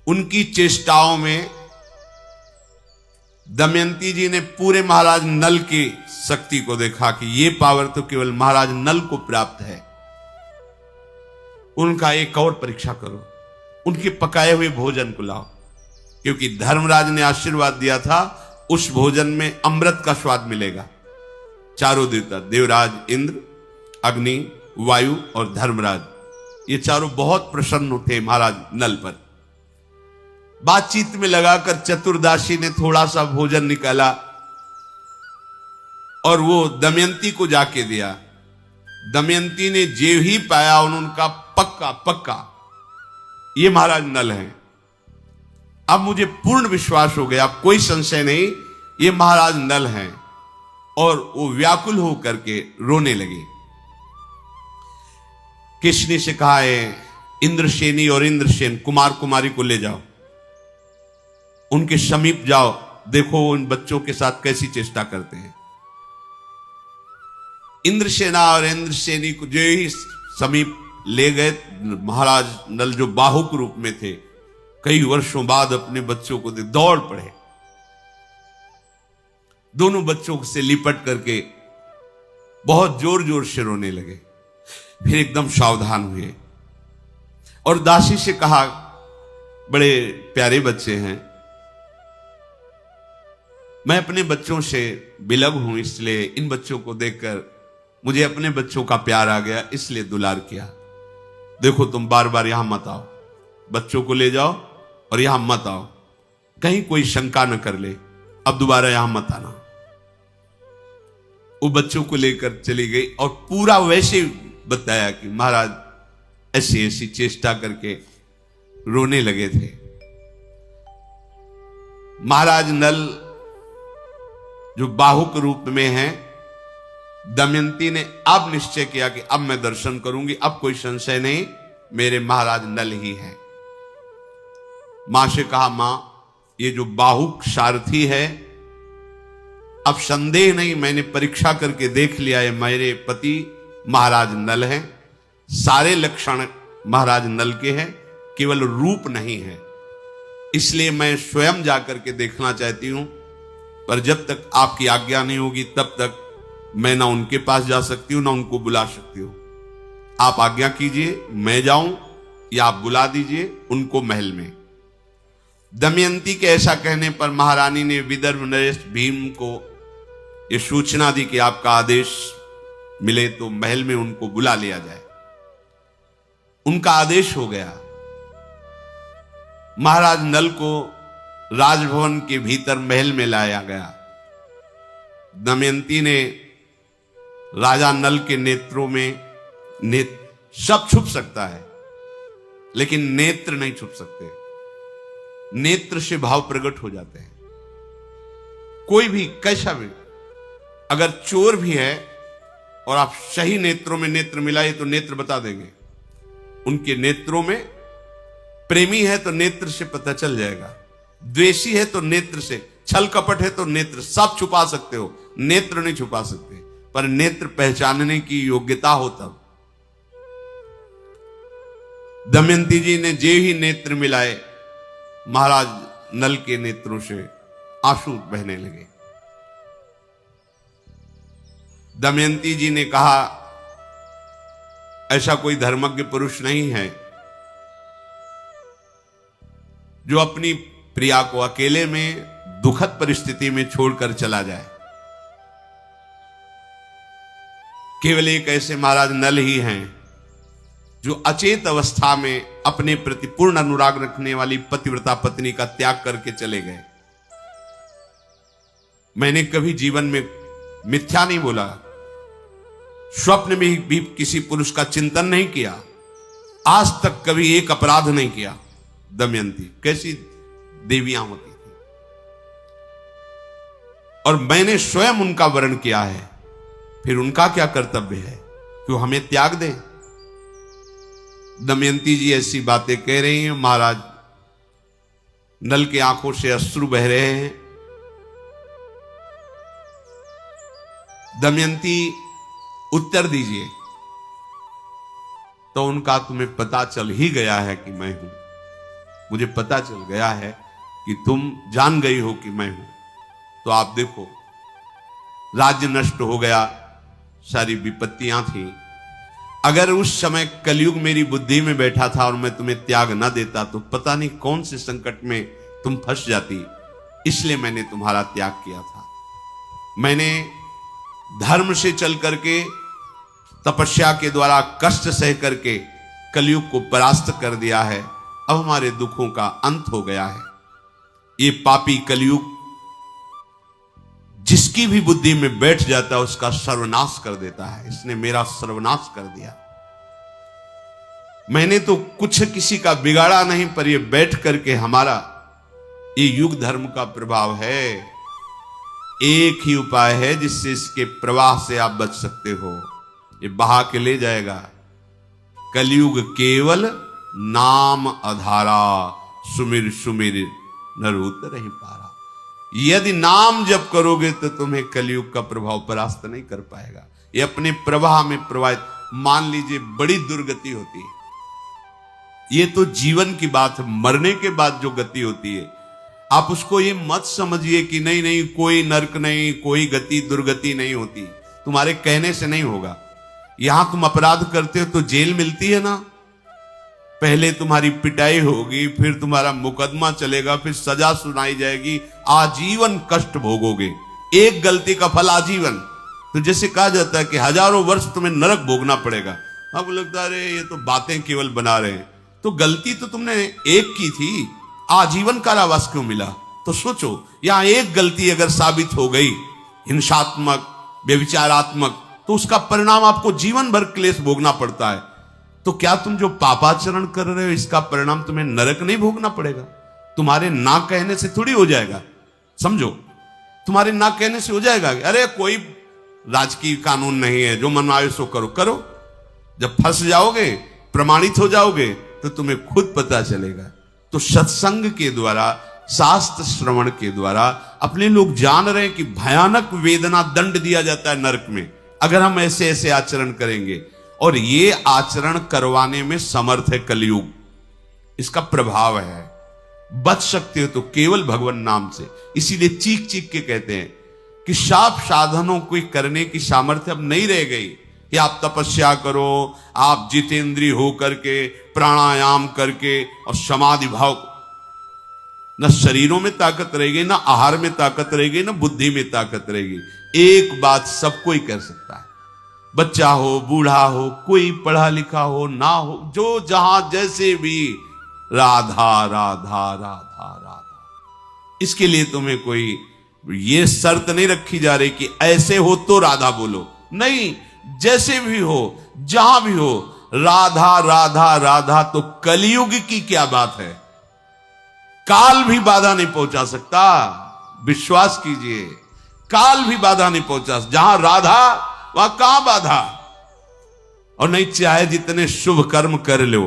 उनकी चेष्टाओं में दमयंती जी ने पूरे महाराज नल की शक्ति को देखा कि ये पावर तो केवल महाराज नल को प्राप्त है। उनका एक और परीक्षा करो, उनके पकाए हुए भोजन को लाओ, क्योंकि धर्मराज ने आशीर्वाद दिया था उस भोजन में अमृत का स्वाद मिलेगा। चारों देवता, देवराज इंद्र, अग्नि, वायु और धर्मराज, ये चारों बहुत प्रसन्न थे महाराज नल पर। बातचीत में लगाकर चतुर्दासी ने थोड़ा सा भोजन निकाला और वो दमयंती को जाके दिया। दमयंती ने जे ही पाया उनका पक्का पक्का ये महाराज नल हैं। अब मुझे पूर्ण विश्वास हो गया, कोई संशय नहीं, ये महाराज नल हैं। और वो व्याकुल होकर के रोने लगे। किसने से कहा है इंद्रसेनी और इंद्रसेन कुमार कुमारी को ले जाओ, उनके समीप जाओ, देखो उन बच्चों के साथ कैसी चेष्टा करते हैं। इंद्रसेना और इंद्रसेनी को जो ही समीप ले गए, महाराज नल जो बाहुक रूप में थे, कई वर्षों बाद अपने बच्चों को दौड़ पड़े, दोनों बच्चों से लिपट करके बहुत जोर जोर से रोने लगे। फिर एकदम सावधान हुए और दासी से कहा, बड़े प्यारे बच्चे हैं, मैं अपने बच्चों से बिलग हूं, इसलिए इन बच्चों को देखकर मुझे अपने बच्चों का प्यार आ गया, इसलिए दुलार किया। देखो तुम बार बार यहां मत आओ, बच्चों को ले जाओ और यहां मत आओ, कहीं कोई शंका न कर ले, अब दोबारा यहां मत आना। वो बच्चों को लेकर चली गई और पूरा वैसे बताया कि महाराज ऐसी ऐसी चेष्टा करके रोने लगे थे। महाराज नल जो बाहुक रूप में हैं, दमयंती ने अब निश्चय किया कि अब मैं दर्शन करूंगी, अब कोई संशय नहीं, मेरे महाराज नल ही हैं। मां से कहा, मां ये जो बाहुक सारथी है, अब संदेह नहीं, मैंने परीक्षा करके देख लिया है, मेरे पति महाराज नल हैं, सारे लक्षण महाराज नल के हैं, केवल रूप नहीं है, इसलिए मैं स्वयं जाकर के देखना चाहती हूं, पर जब तक आपकी आज्ञा नहीं होगी तब तक मैं ना उनके पास जा सकती हूं ना उनको बुला सकती हूं। आप आज्ञा कीजिए, मैं जाऊं या आप बुला दीजिए उनको महल में। दमयंती के ऐसा कहने पर महारानी ने विदर्भ नरेश भीम को यह सूचना दी कि आपका आदेश मिले तो महल में उनको बुला लिया जाए। उनका आदेश हो गया। महाराज नल को राजभवन के भीतर महल में लाया गया। दमयंती ने राजा नल के नेत्रों में सब छुप सकता है लेकिन नेत्र नहीं छुप सकते। नेत्र से भाव प्रकट हो जाते हैं। कोई भी कैसा भी, अगर चोर भी है और आप सही नेत्रों में नेत्र मिलाए तो नेत्र बता देंगे। उनके नेत्रों में, प्रेमी है तो नेत्र से पता चल जाएगा, द्वेषी है तो नेत्र से, छल कपट है तो नेत्र, सब छुपा सकते हो, नेत्र नहीं छुपा सकते, पर नेत्र पहचानने की योग्यता हो तब। दमयंती जी ने जे ही नेत्र मिलाए, महाराज नल के नेत्रों से आंसू बहने लगे। दमयंती जी ने कहा, ऐसा कोई धर्मज्ञ पुरुष नहीं है जो अपनी प्रिया को अकेले में दुखद परिस्थिति में छोड़कर चला जाए। केवल एक ऐसे महाराज नल ही हैं जो अचेत अवस्था में अपने प्रति पूर्ण अनुराग रखने वाली पतिव्रता पत्नी का त्याग करके चले गए। मैंने कभी जीवन में मिथ्या नहीं बोला, स्वप्न में भी किसी पुरुष का चिंतन नहीं किया, आज तक कभी एक अपराध नहीं किया। दमयंती कैसी देवियां होती थी, और मैंने स्वयं उनका वर्ण किया है, फिर उनका क्या कर्तव्य है कि वो हमें त्याग दे। दमयंती जी ऐसी बातें कह रही हैं, महाराज नल की आंखों से अश्रु बह रहे हैं। दमयंती उत्तर दीजिए। तो उनका, तुम्हें पता चल ही गया है कि मैं हूं, मुझे पता चल गया है कि तुम जान गई हो कि मैं हूं। तो आप देखो, राज्य नष्ट हो गया, सारी विपत्तियां थी। अगर उस समय कलयुग मेरी बुद्धि में बैठा था और मैं तुम्हें त्याग न देता तो पता नहीं कौन से संकट में तुम फंस जाती, इसलिए मैंने तुम्हारा त्याग किया था। मैंने धर्म से चल करके, तपस्या के द्वारा कष्ट सह करके कलयुग को परास्त कर दिया है। अब हमारे दुखों का अंत हो गया है। ये पापी कलयुग जिसकी भी बुद्धि में बैठ जाता है उसका सर्वनाश कर देता है। इसने मेरा सर्वनाश कर दिया। मैंने तो कुछ किसी का बिगाड़ा नहीं, पर ये बैठ करके हमारा ये युग धर्म का प्रभाव है। एक ही उपाय है जिससे इसके प्रवाह से आप बच सकते हो, ये बहा के ले जाएगा। कलयुग केवल नाम अधारा, सुमिर सुमिर नर उतर ही पारा। यदि नाम जप करोगे तो तुम्हें कलयुग का प्रभाव परास्त नहीं कर पाएगा। ये अपने प्रवाह में प्रवाहित, मान लीजिए बड़ी दुर्गति होती है, ये तो जीवन की बात है, मरने के बाद जो गति होती है, आप उसको ये मत समझिए कि नहीं नहीं कोई नरक नहीं, कोई गति दुर्गति नहीं होती, तुम्हारे कहने से नहीं होगा। यहां तुम अपराध करते हो तो जेल मिलती है ना, पहले तुम्हारी पिटाई होगी, फिर तुम्हारा मुकदमा चलेगा, फिर सजा सुनाई जाएगी, आजीवन कष्ट भोगोगे, एक गलती का फल आजीवन। तो जैसे कहा जाता है कि हजारों वर्ष तुम्हें नरक भोगना पड़ेगा। अब लगता है ये तो बातें केवल बना रहे हैं, तो गलती तो तुमने एक की थी, आजीवन कारावास क्यों मिला? तो सोचो, यहां एक गलती अगर साबित हो गई हिंसात्मक, व्यभिचारात्मक, तो उसका परिणाम आपको जीवन भर क्लेश भोगना पड़ता है। तो क्या तुम जो पापाचरण कर रहे हो इसका परिणाम तुम्हें नरक नहीं भोगना पड़ेगा? तुम्हारे ना कहने से थोड़ी हो जाएगा, समझो, तुम्हारे ना कहने से हो जाएगा। अरे कोई राजकीय कानून नहीं है, जो मन आए सो करो करो। जब फंस जाओगे, प्रमाणित हो जाओगे, तो तुम्हें खुद पता चलेगा। तो सत्संग के द्वारा, शास्त्र श्रवण के द्वारा अपने लोग जान रहे हैं कि भयानक वेदना, दंड दिया जाता है नरक में अगर हम ऐसे ऐसे आचरण करेंगे। और ये आचरण करवाने में समर्थ है कलयुग, इसका प्रभाव है। बच सकते हो तो केवल भगवान नाम से। इसीलिए चीख चीख के कहते हैं कि शाप साधनों को करने की सामर्थ्य अब नहीं रह गई कि आप तपस्या करो, आप जितेंद्रिय हो करके प्राणायाम करके और समाधि भाव, न शरीरों में ताकत रहेगी, न आहार में ताकत रहेगी, न बुद्धि में ताकत रहेगी। एक बात सब कोई कर सकता है, बच्चा हो, बूढ़ा हो, कोई पढ़ा लिखा हो ना हो, जो जहां जैसे भी, राधा राधा राधा राधा। इसके लिए तुम्हें कोई ये शर्त नहीं रखी जा रही कि ऐसे हो तो राधा बोलो, नहीं, जैसे भी हो, जहां भी हो, राधा राधा राधा। तो कलयुग की क्या बात है, काल भी बाधा नहीं पहुंचा सकता, विश्वास कीजिए, काल भी बाधा नहीं पहुंचा। जहां राधा वहां कहां बाधा। और नहीं चाहे जितने शुभ कर्म कर लो,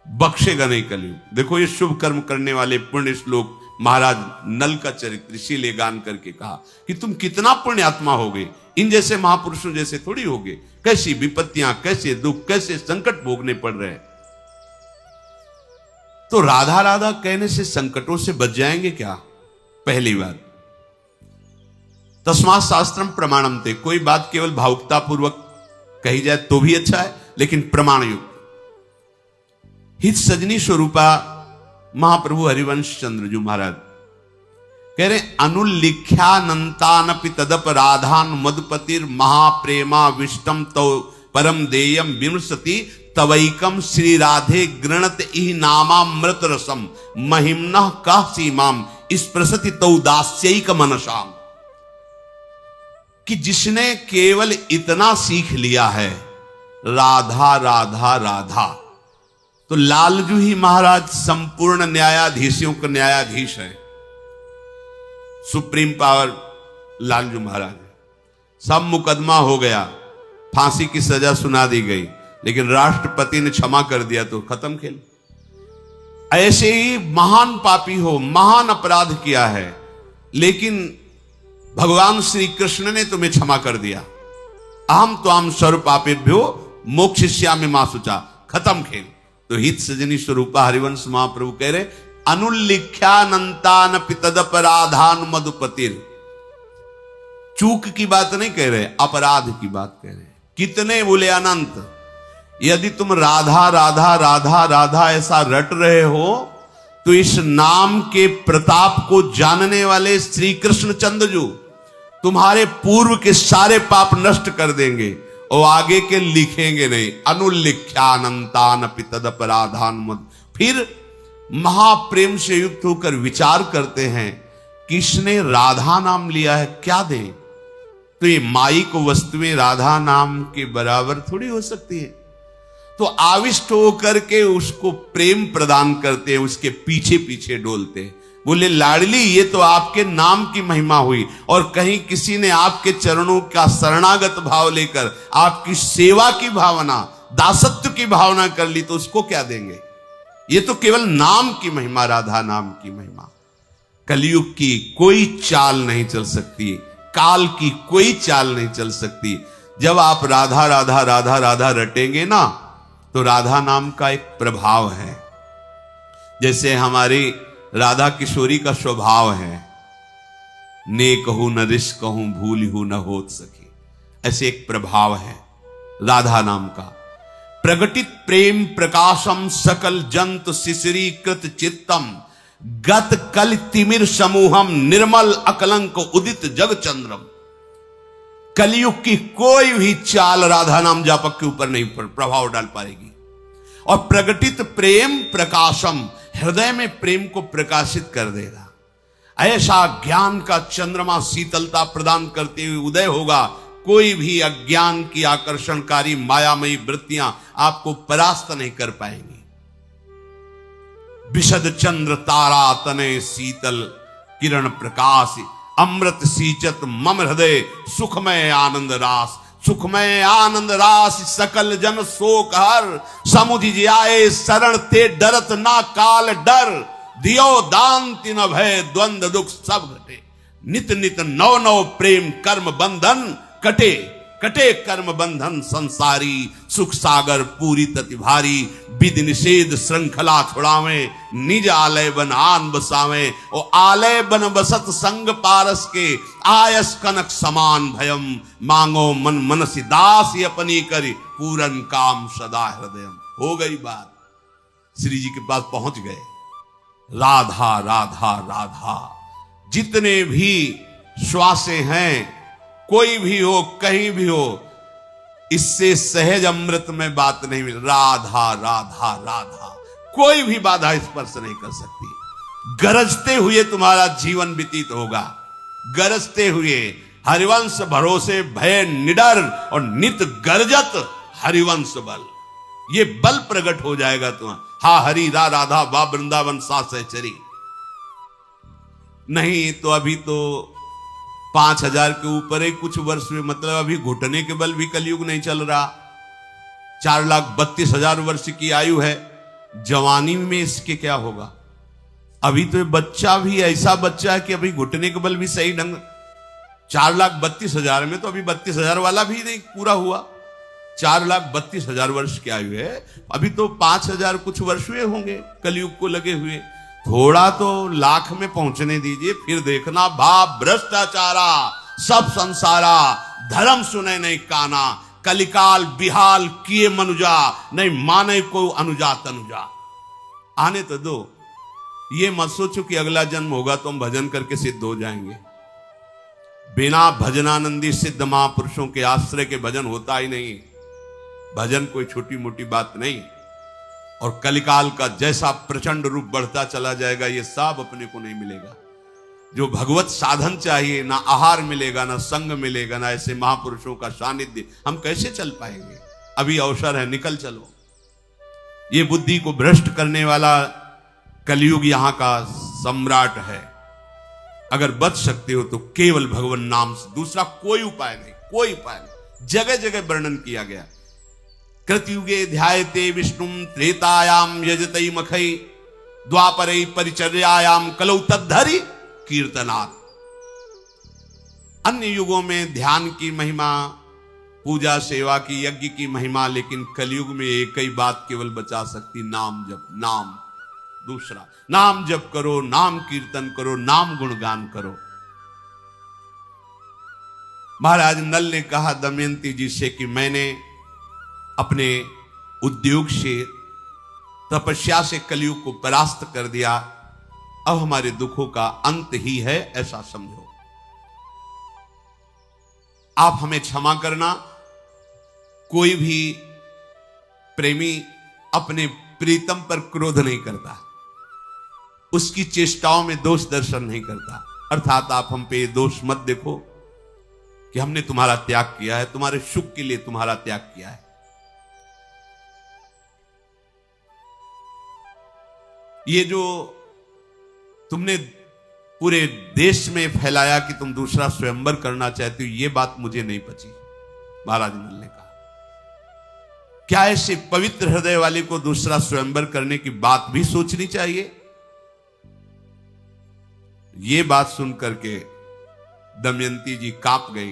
बख्शेगा नहीं कलयुग। देखो ये शुभ कर्म करने वाले पुण्य श्लोक महाराज नल का चरित्र इसीलिए गान करके कहा कि तुम कितना पुण्यात्मा होगे, इन जैसे महापुरुषों जैसे थोड़ी होगे। कैसी विपत्तियां, कैसे दुख, कैसे संकट भोगने पड़ रहे हैं। तो राधा राधा कहने से संकटों से बच जाएंगे क्या? पहली बात, तस्मात् शास्त्रम प्रमाणमते। कोई बात केवल भावुकता पूर्वक कही जाए तो भी अच्छा है, लेकिन प्रमाण युक्त। हित सजनी स्वरूपा महाप्रभु हरिवंश चंद्रजू महाराज कह रहे, अनुल्लिख्यानंतानपि तदप राधान मधुपतिर महाप्रेमा विष्टम तो परम देयम विमृशति तवैकम श्री राधे गृणत इह नामामृत रसम महिम्नः कः सीमाम स्पृशति तौ दास्यैक मनसाम। कि जिसने केवल इतना सीख लिया है, राधा राधा राधा, तो लालजू ही महाराज संपूर्ण न्यायाधीशों का न्यायाधीश है, सुप्रीम पावर लालजू महाराज है। सब मुकदमा हो गया, फांसी की सजा सुना दी गई, लेकिन राष्ट्रपति ने क्षमा कर दिया तो खत्म खेल। ऐसे ही महान पापी हो, महान अपराध किया है, लेकिन भगवान श्री कृष्ण ने तुम्हें क्षमा कर दिया। अहम त्वाम सर्व पापेभ्यो मोक्षयिष्यामि मा शुचा, खत्म खेल। तो हित सजनी स्वरूपा हरिवंश महाप्रभु कह रहे, अनुल्लिख्यानंतानपि तदपराधान मधुपतिर। चूक की बात नहीं कह रहे, अपराध की बात कह रहे। कितने बोले अनंत। यदि तुम राधा राधा राधा राधा ऐसा रट रहे हो, तो इस नाम के प्रताप को जानने वाले श्री कृष्ण चंद्रजू तुम्हारे पूर्व के सारे पाप नष्ट कर देंगे और आगे के लिखेंगे नहीं। अनुल्लिख्यानंतानपि तदपराधान मद। फिर महाप्रेम से युक्त होकर विचार करते हैं, किसने राधा नाम लिया है, क्या दें? तो ये माई को वस्तुएं राधा नाम के बराबर थोड़ी हो सकती है। तो आविष्ट होकर के उसको प्रेम प्रदान करते हैं, उसके पीछे पीछे डोलते हैं। बोले लाडली, ये तो आपके नाम की महिमा हुई, और कहीं किसी ने आपके चरणों का शरणागत भाव लेकर आपकी सेवा की भावना, दासत्व की भावना कर ली तो उसको क्या देंगे? ये तो केवल नाम की महिमा, राधा नाम की महिमा। कलयुग की कोई चाल नहीं चल सकती, काल की कोई चाल नहीं चल सकती। जब आप राधा राधा राधा राधा रटेंगे ना, तो राधा नाम का एक प्रभाव है। जैसे हमारी राधा किशोरी का स्वभाव है, ने कहूं न रिस कहूं भूल हूं न होत सके, ऐसे एक प्रभाव है राधा नाम का। प्रगटित प्रेम प्रकाशम सकल जंतु शिशिरी कृत चित्तम गत कल तिमिर समूहम निर्मल अकलंक उदित जग चंद्रम। कलयुग की कोई भी चाल राधा नाम जापक के ऊपर नहीं प्रभाव डाल पाएगी। और प्रगटित प्रेम प्रकाशम, हृदय में प्रेम को प्रकाशित कर देगा। ऐसा ज्ञान का चंद्रमा शीतलता प्रदान करते हुए उदय होगा, कोई भी अज्ञान की आकर्षणकारी मायामयी वृत्तियां आपको परास्त नहीं कर पाएंगी। विशद चंद्र तारा तने शीतल किरण प्रकाश अमृत सींचत मम हृदय सुखमय आनंद रास। सुखमय आनंद रास सकल जन शोक हर समुझ आए शरण ते डरत ना काल डर। दियो दान तिन भय द्वंद दुख सब घटे नित नित नव नव प्रेम कर्म बंधन कटे। कटे कर्म बंधन संसारी सुख सागर पूरी तति भारी। विधि निषेध श्रृंखला छुड़ावे निज आलय बन आन बसावे। ओ आलय बन बसत संग पारस के आयस कनक समान भयम। मांगो मन मनसी दास अपनी करी पूरन काम सदा हृदयम। हो गई बात, श्री जी के पास पहुंच गए। राधा राधा राधा, जितने भी श्वासे हैं, कोई भी हो कहीं भी हो, इससे सहज अमृत में बात नहीं मिल। राधा राधा राधा, कोई भी बाधा स्पर्श नहीं कर सकती। गरजते हुए तुम्हारा जीवन व्यतीत होगा, गरजते हुए। हरिवंश भरोसे भय निडर और नित गरजत हरिवंश बल, ये बल प्रकट हो जाएगा तुम्हारा। हा हरि रा राधा बा वृंदावन सा सहचरी। नहीं तो अभी तो 5000 के ऊपर है कुछ वर्ष में, मतलब अभी घुटने के बल भी कलयुग नहीं चल रहा। 4,32,000 वर्ष की आयु है। जवानी में इसके क्या होगा? अभी तो बच्चा भी ऐसा बच्चा है कि अभी घुटने के बल भी सही ढंग। 4,32,000 में तो अभी 32,000 वाला भी नहीं पूरा हुआ। 4,32,000 वर्ष की आयु है, अभी तो 5,000 कुछ वर्ष हुए होंगे कलयुग को लगे हुए। थोड़ा तो लाख में पहुंचने दीजिए, फिर देखना। भाव भ्रष्टाचारा सब संसारा धर्म सुने नहीं काना। कलिकाल बिहाल किए मनुजा नहीं माने को अनुजा तनुजा। आने तो दो, ये मत सोचो कि अगला जन्म होगा तो हम भजन करके सिद्ध हो जाएंगे। बिना भजनानंदी सिद्ध महापुरुषों के आश्रय के भजन होता ही नहीं। भजन कोई छोटी मोटी बात नहीं। और कलिकाल का जैसा प्रचंड रूप बढ़ता चला जाएगा, ये सब अपने को नहीं मिलेगा। जो भगवत साधन चाहिए, ना आहार मिलेगा, ना संग मिलेगा, ना ऐसे महापुरुषों का सानिध्य, हम कैसे चल पाएंगे? अभी अवसर है, निकल चलो। ये बुद्धि को भ्रष्ट करने वाला कलयुग यहां का सम्राट है। अगर बच सकते हो तो केवल भगवान नाम से, दूसरा कोई उपाय नहीं, कोई उपाय नहीं। जगह जगह वर्णन किया गया। कृतयुगे ध्यायते विष्णुम त्रेतायाम यजतई मखई द्वापरै परिचर्यायाम कलौ तद्धरि कीर्तनात्। अन्य युगों में ध्यान की महिमा, पूजा सेवा की, यज्ञ की महिमा, लेकिन कलयुग में एक ही बात केवल बचा सकती, नाम जप। नाम, दूसरा नाम जप करो, नाम कीर्तन करो, नाम गुणगान करो। महाराज नल ने कहा दमयंती जी से कि मैंने अपने उद्योग से, तपस्या से कलयुग को परास्त कर दिया, अब हमारे दुखों का अंत ही है, ऐसा समझो। आप हमें क्षमा करना। कोई भी प्रेमी अपने प्रीतम पर क्रोध नहीं करता, उसकी चेष्टाओं में दोष दर्शन नहीं करता। अर्थात आप हम पे दोष मत देखो कि हमने तुम्हारा त्याग किया है, तुम्हारे सुख के लिए तुम्हारा त्याग किया है। ये जो तुमने पूरे देश में फैलाया कि तुम दूसरा स्वयंवर करना चाहते हो, ये बात मुझे नहीं पची। महाराज नल ने कहा क्या ऐसे पवित्र हृदय वाले को दूसरा स्वयंवर करने की बात भी सोचनी चाहिए? ये बात सुन करके दमयंती जी कांप गई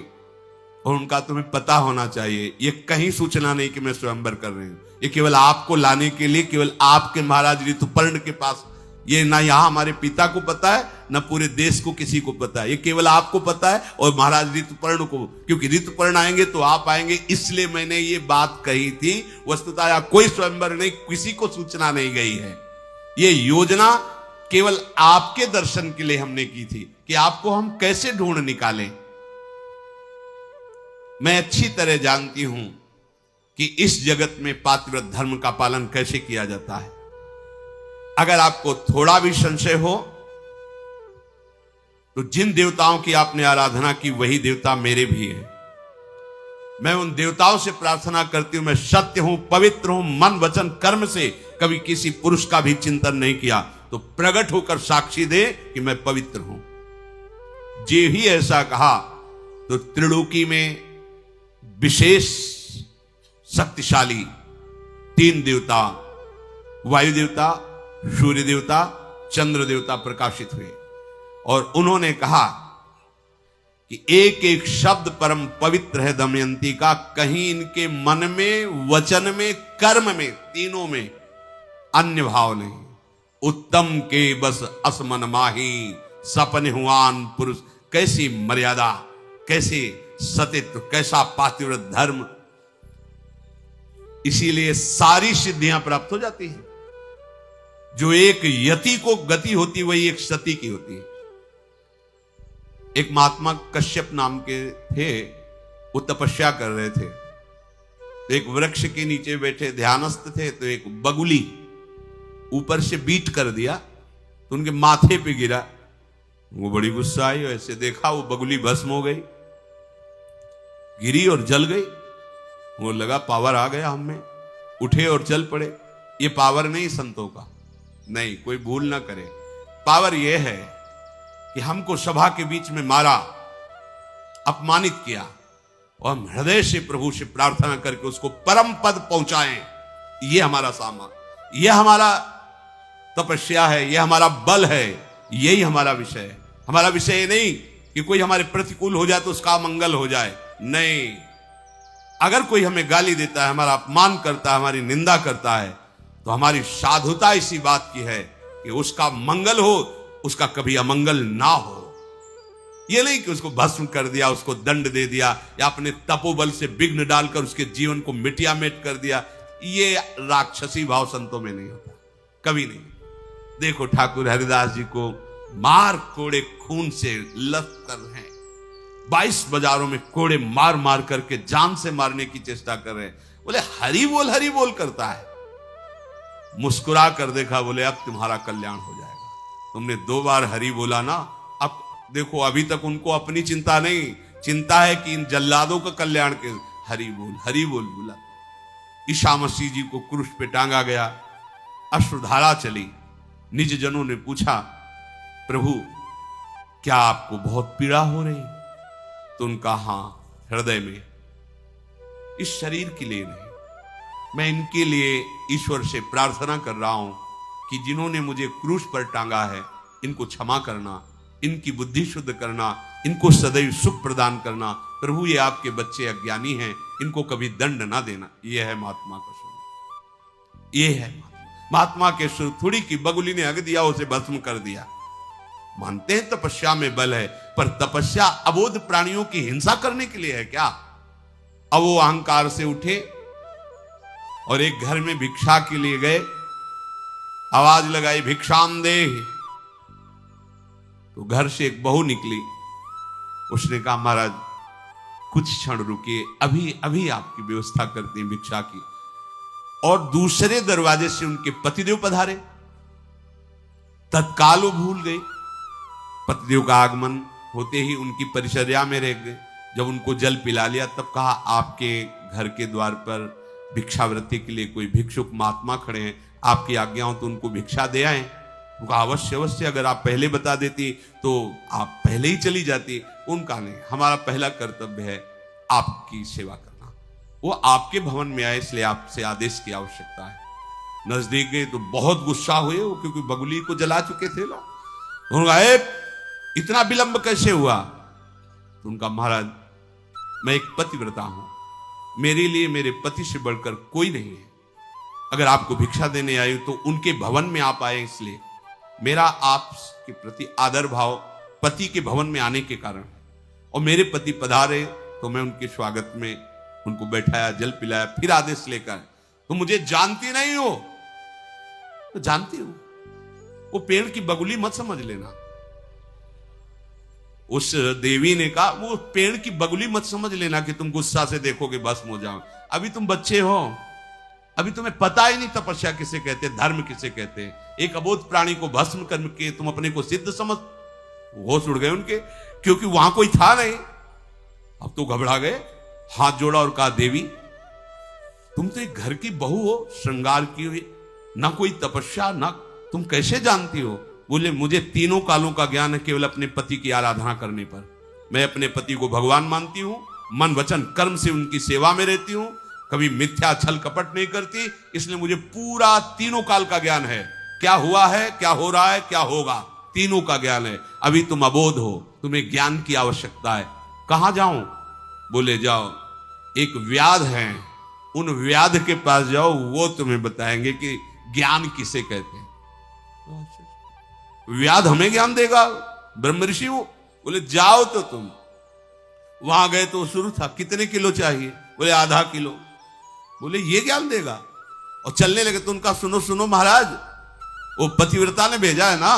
और उनका तुम्हें पता होना चाहिए, ये कहीं सूचना नहीं कि मैं स्वयंवर कर रही हूं। ये केवल आपको लाने के लिए, केवल आपके महाराज ऋतुपर्ण के पास, ये ना यहां हमारे पिता को पता है, ना पूरे देश को किसी को पता है, ये केवल आपको पता है और महाराज ऋतुपर्ण को, क्योंकि ऋतुपर्ण आएंगे तो आप आएंगे, इसलिए मैंने ये बात कही थी। वस्तुतः यहाँ कोई स्वयंवर नहीं, किसी को सूचना नहीं गई है। ये योजना केवल आपके दर्शन के लिए हमने की थी कि आपको हम कैसे ढूंढ निकालें। मैं अच्छी तरह जानती हूं कि इस जगत में पातिव्रत धर्म का पालन कैसे किया जाता है। अगर आपको थोड़ा भी संशय हो तो जिन देवताओं की आपने आराधना की वही देवता मेरे भी हैं। मैं उन देवताओं से प्रार्थना करती हूं, मैं सत्य हूं, पवित्र हूं, मन वचन कर्म से कभी किसी पुरुष का भी चिंतन नहीं किया, तो प्रकट होकर साक्षी दे कि मैं पवित्र हूं। जे ही ऐसा कहा तो त्रिलोकी में विशेष शक्तिशाली 3 देवता, वायु देवता, सूर्य देवता, चंद्र देवता प्रकाशित हुए और उन्होंने कहा कि एक एक शब्द परम पवित्र है दमयंती का, कहीं इनके मन में, वचन में, कर्म में, तीनों में अन्य भाव नहीं। उत्तम के बस असमन माही, सपन हुआन पुरुष। कैसी मर्यादा, कैसे सतित्व, कैसा पातिव्रत धर्म। इसीलिए सारी सिद्धियां प्राप्त हो जाती हैं। जो एक यति को गति होती वही एक सती की होती है। एक महात्मा कश्यप नाम के थे, वो तपस्या कर रहे थे, तो एक वृक्ष के नीचे बैठे ध्यानस्थ थे, तो एक बगुली ऊपर से बीट कर दिया तो उनके माथे पे गिरा। वो बड़ी गुस्सा आई, ऐसे देखा वो बगुली भस्म हो गई, गिरी और जल गई। वो लगा पावर आ गया हम में, उठे और चल पड़े। ये पावर नहीं संतों का, नहीं, कोई भूल ना करे। पावर यह है कि हमको सभा के बीच में मारा, अपमानित किया, और हम हृदय से प्रभु से प्रार्थना करके उसको परम पद पहुंचाएं। यह हमारा सामान, यह हमारा तपस्या है, यह हमारा बल है, यही हमारा विषय है। हमारा विषय नहीं कि कोई हमारे प्रतिकूल हो जाए तो उसका मंगल हो जाए, नहीं। अगर कोई हमें गाली देता है, हमारा अपमान करता है, हमारी निंदा करता है, तो हमारी साधुता इसी बात की है कि उसका मंगल हो, उसका कभी अमंगल ना हो। यह नहीं कि उसको भस्म कर दिया, उसको दंड दे दिया, या अपने तपोबल से विघ्न डालकर उसके जीवन को मिटिया मेट कर दिया। ये राक्षसी भाव संतों में नहीं होता, कभी नहीं। देखो ठाकुर हरिदास जी को मार कोड़े खून से लत कर रहे हैं, 22 बाजारों में कोड़े मार मार करके जान से मारने की चेष्टा कर रहे हैं। बोले हरि बोल करता है। मुस्कुरा कर देखा, बोले अब तुम्हारा कल्याण हो जाएगा। तुमने 2 बार हरि बोला ना, अब देखो अभी तक उनको अपनी चिंता नहीं, चिंता है कि इन जल्लादों का कल्याण के। हरि बोल बोला। ईसा मसीह जी को क्रूस पे टांगा गया, अश्रुधारा चली। निज जनों ने पूछा, प्रभु क्या आपको बहुत पीड़ा हो रही? तो उनका हां, हृदय में। इस शरीर के लिए नहीं, मैं इनके लिए ईश्वर से प्रार्थना कर रहा हूं कि जिन्होंने मुझे क्रूस पर टांगा है, इनको क्षमा करना, इनकी बुद्धि शुद्ध करना, इनको सदैव सुख प्रदान करना। प्रभु ये आपके बच्चे अज्ञानी हैं, इनको कभी दंड ना देना। यह है महात्मा का स्वरूप, यह है महात्मा के स्वरूप। थोड़ी की बगुली ने हग दिया, उसे भस्म कर दिया। मानते हैं तपस्या में बल है, पर तपस्या अबोध प्राणियों की हिंसा करने के लिए है क्या? अब वो अहंकार से उठे और एक घर में भिक्षा के लिए गए, आवाज लगाई, भिक्षाम दे। तो घर से एक बहू निकली, उसने कहा महाराज कुछ क्षण रुकिए, अभी अभी आपकी व्यवस्था करते हैं भिक्षा की। और दूसरे दरवाजे से उनके पतिदेव पधारे, तत्काल वो भूल गए। पतिदेव का आगमन होते ही उनकी परिचर्या में रह गए। जब उनको जल पिला लिया तब कहा, आपके घर के द्वार पर भिक्षावृत्ति के लिए कोई भिक्षुक महात्मा खड़े हैं, आपकी आज्ञा हो तो उनको भिक्षा दे आए। उनका अवश्य अवश्य, अगर आप पहले बता देती तो आप पहले ही चली जाती। उनका नहीं, हमारा पहला कर्तव्य है आपकी सेवा करना। वो आपके भवन में आए, इसलिए आपसे आदेश की आवश्यकता है। नजदीक गए तो बहुत गुस्सा हुए वो, क्योंकि बगुली को जला चुके थे लोग। उन्होंने कहा इतना विलंब कैसे हुआ? तो उनका महाराज, मैं एक पतिव्रता हूं, मेरे लिए मेरे पति से बढ़कर कोई नहीं है। अगर आपको भिक्षा देने आई तो उनके भवन में आप आए, इसलिए मेरा आपके प्रति आदर भाव पति के भवन में आने के कारण, और मेरे पति पधारे तो मैं उनके स्वागत में उनको बैठाया, जल पिलाया, फिर आदेश लेकर। तो मुझे जानती नहीं हो? तो जानती हूं, वो पेड़ की बगुली मत समझ लेना। उस देवी ने कहा वो पेड़ की बगुली मत समझ लेना कि तुम गुस्सा से देखोगे भस्म हो जाओ। अभी तुम बच्चे हो, अभी तुम्हें पता ही नहीं तपस्या किसे कहते, धर्म किसे कहते हैं। एक अबोध प्राणी को भस्म करके तुम अपने को सिद्ध समझ। होश उड़ गए उनके, क्योंकि वहां कोई था नहीं। अब तो घबरा गए, हाथ जोड़ा और कहा देवी तुम तो एक घर की बहू हो, श्रृंगार की हुई, ना कोई तपस्या, ना तुम कैसे जानती हो? बोले मुझे तीनों कालों का ज्ञान है, केवल अपने पति की आराधना करने पर। मैं अपने पति को भगवान मानती हूं, मन वचन कर्म से उनकी सेवा में रहती हूं, कभी मिथ्या छल कपट नहीं करती, इसलिए मुझे पूरा तीनों काल का ज्ञान है। क्या हुआ है, क्या हो रहा है, क्या होगा, तीनों का ज्ञान है। अभी तुम अबोध हो, तुम्हें ज्ञान की आवश्यकता है। कहां जाऊं? बोले जाओ, एक व्याध है, उन व्याध के पास जाओ, वो तुम्हें बताएंगे कि ज्ञान किसे कहते हैं। व्याध हमें ज्ञान देगा? ब्रह्म ऋषि वो। बोले जाओ तो तुम। वहां गए तो शुरू था, कितने किलो चाहिए? बोले आधा किलो। बोले ये ज्ञान देगा? और चलने लगे तो उनका सुनो सुनो महाराज, वो पतिव्रता ने भेजा है ना,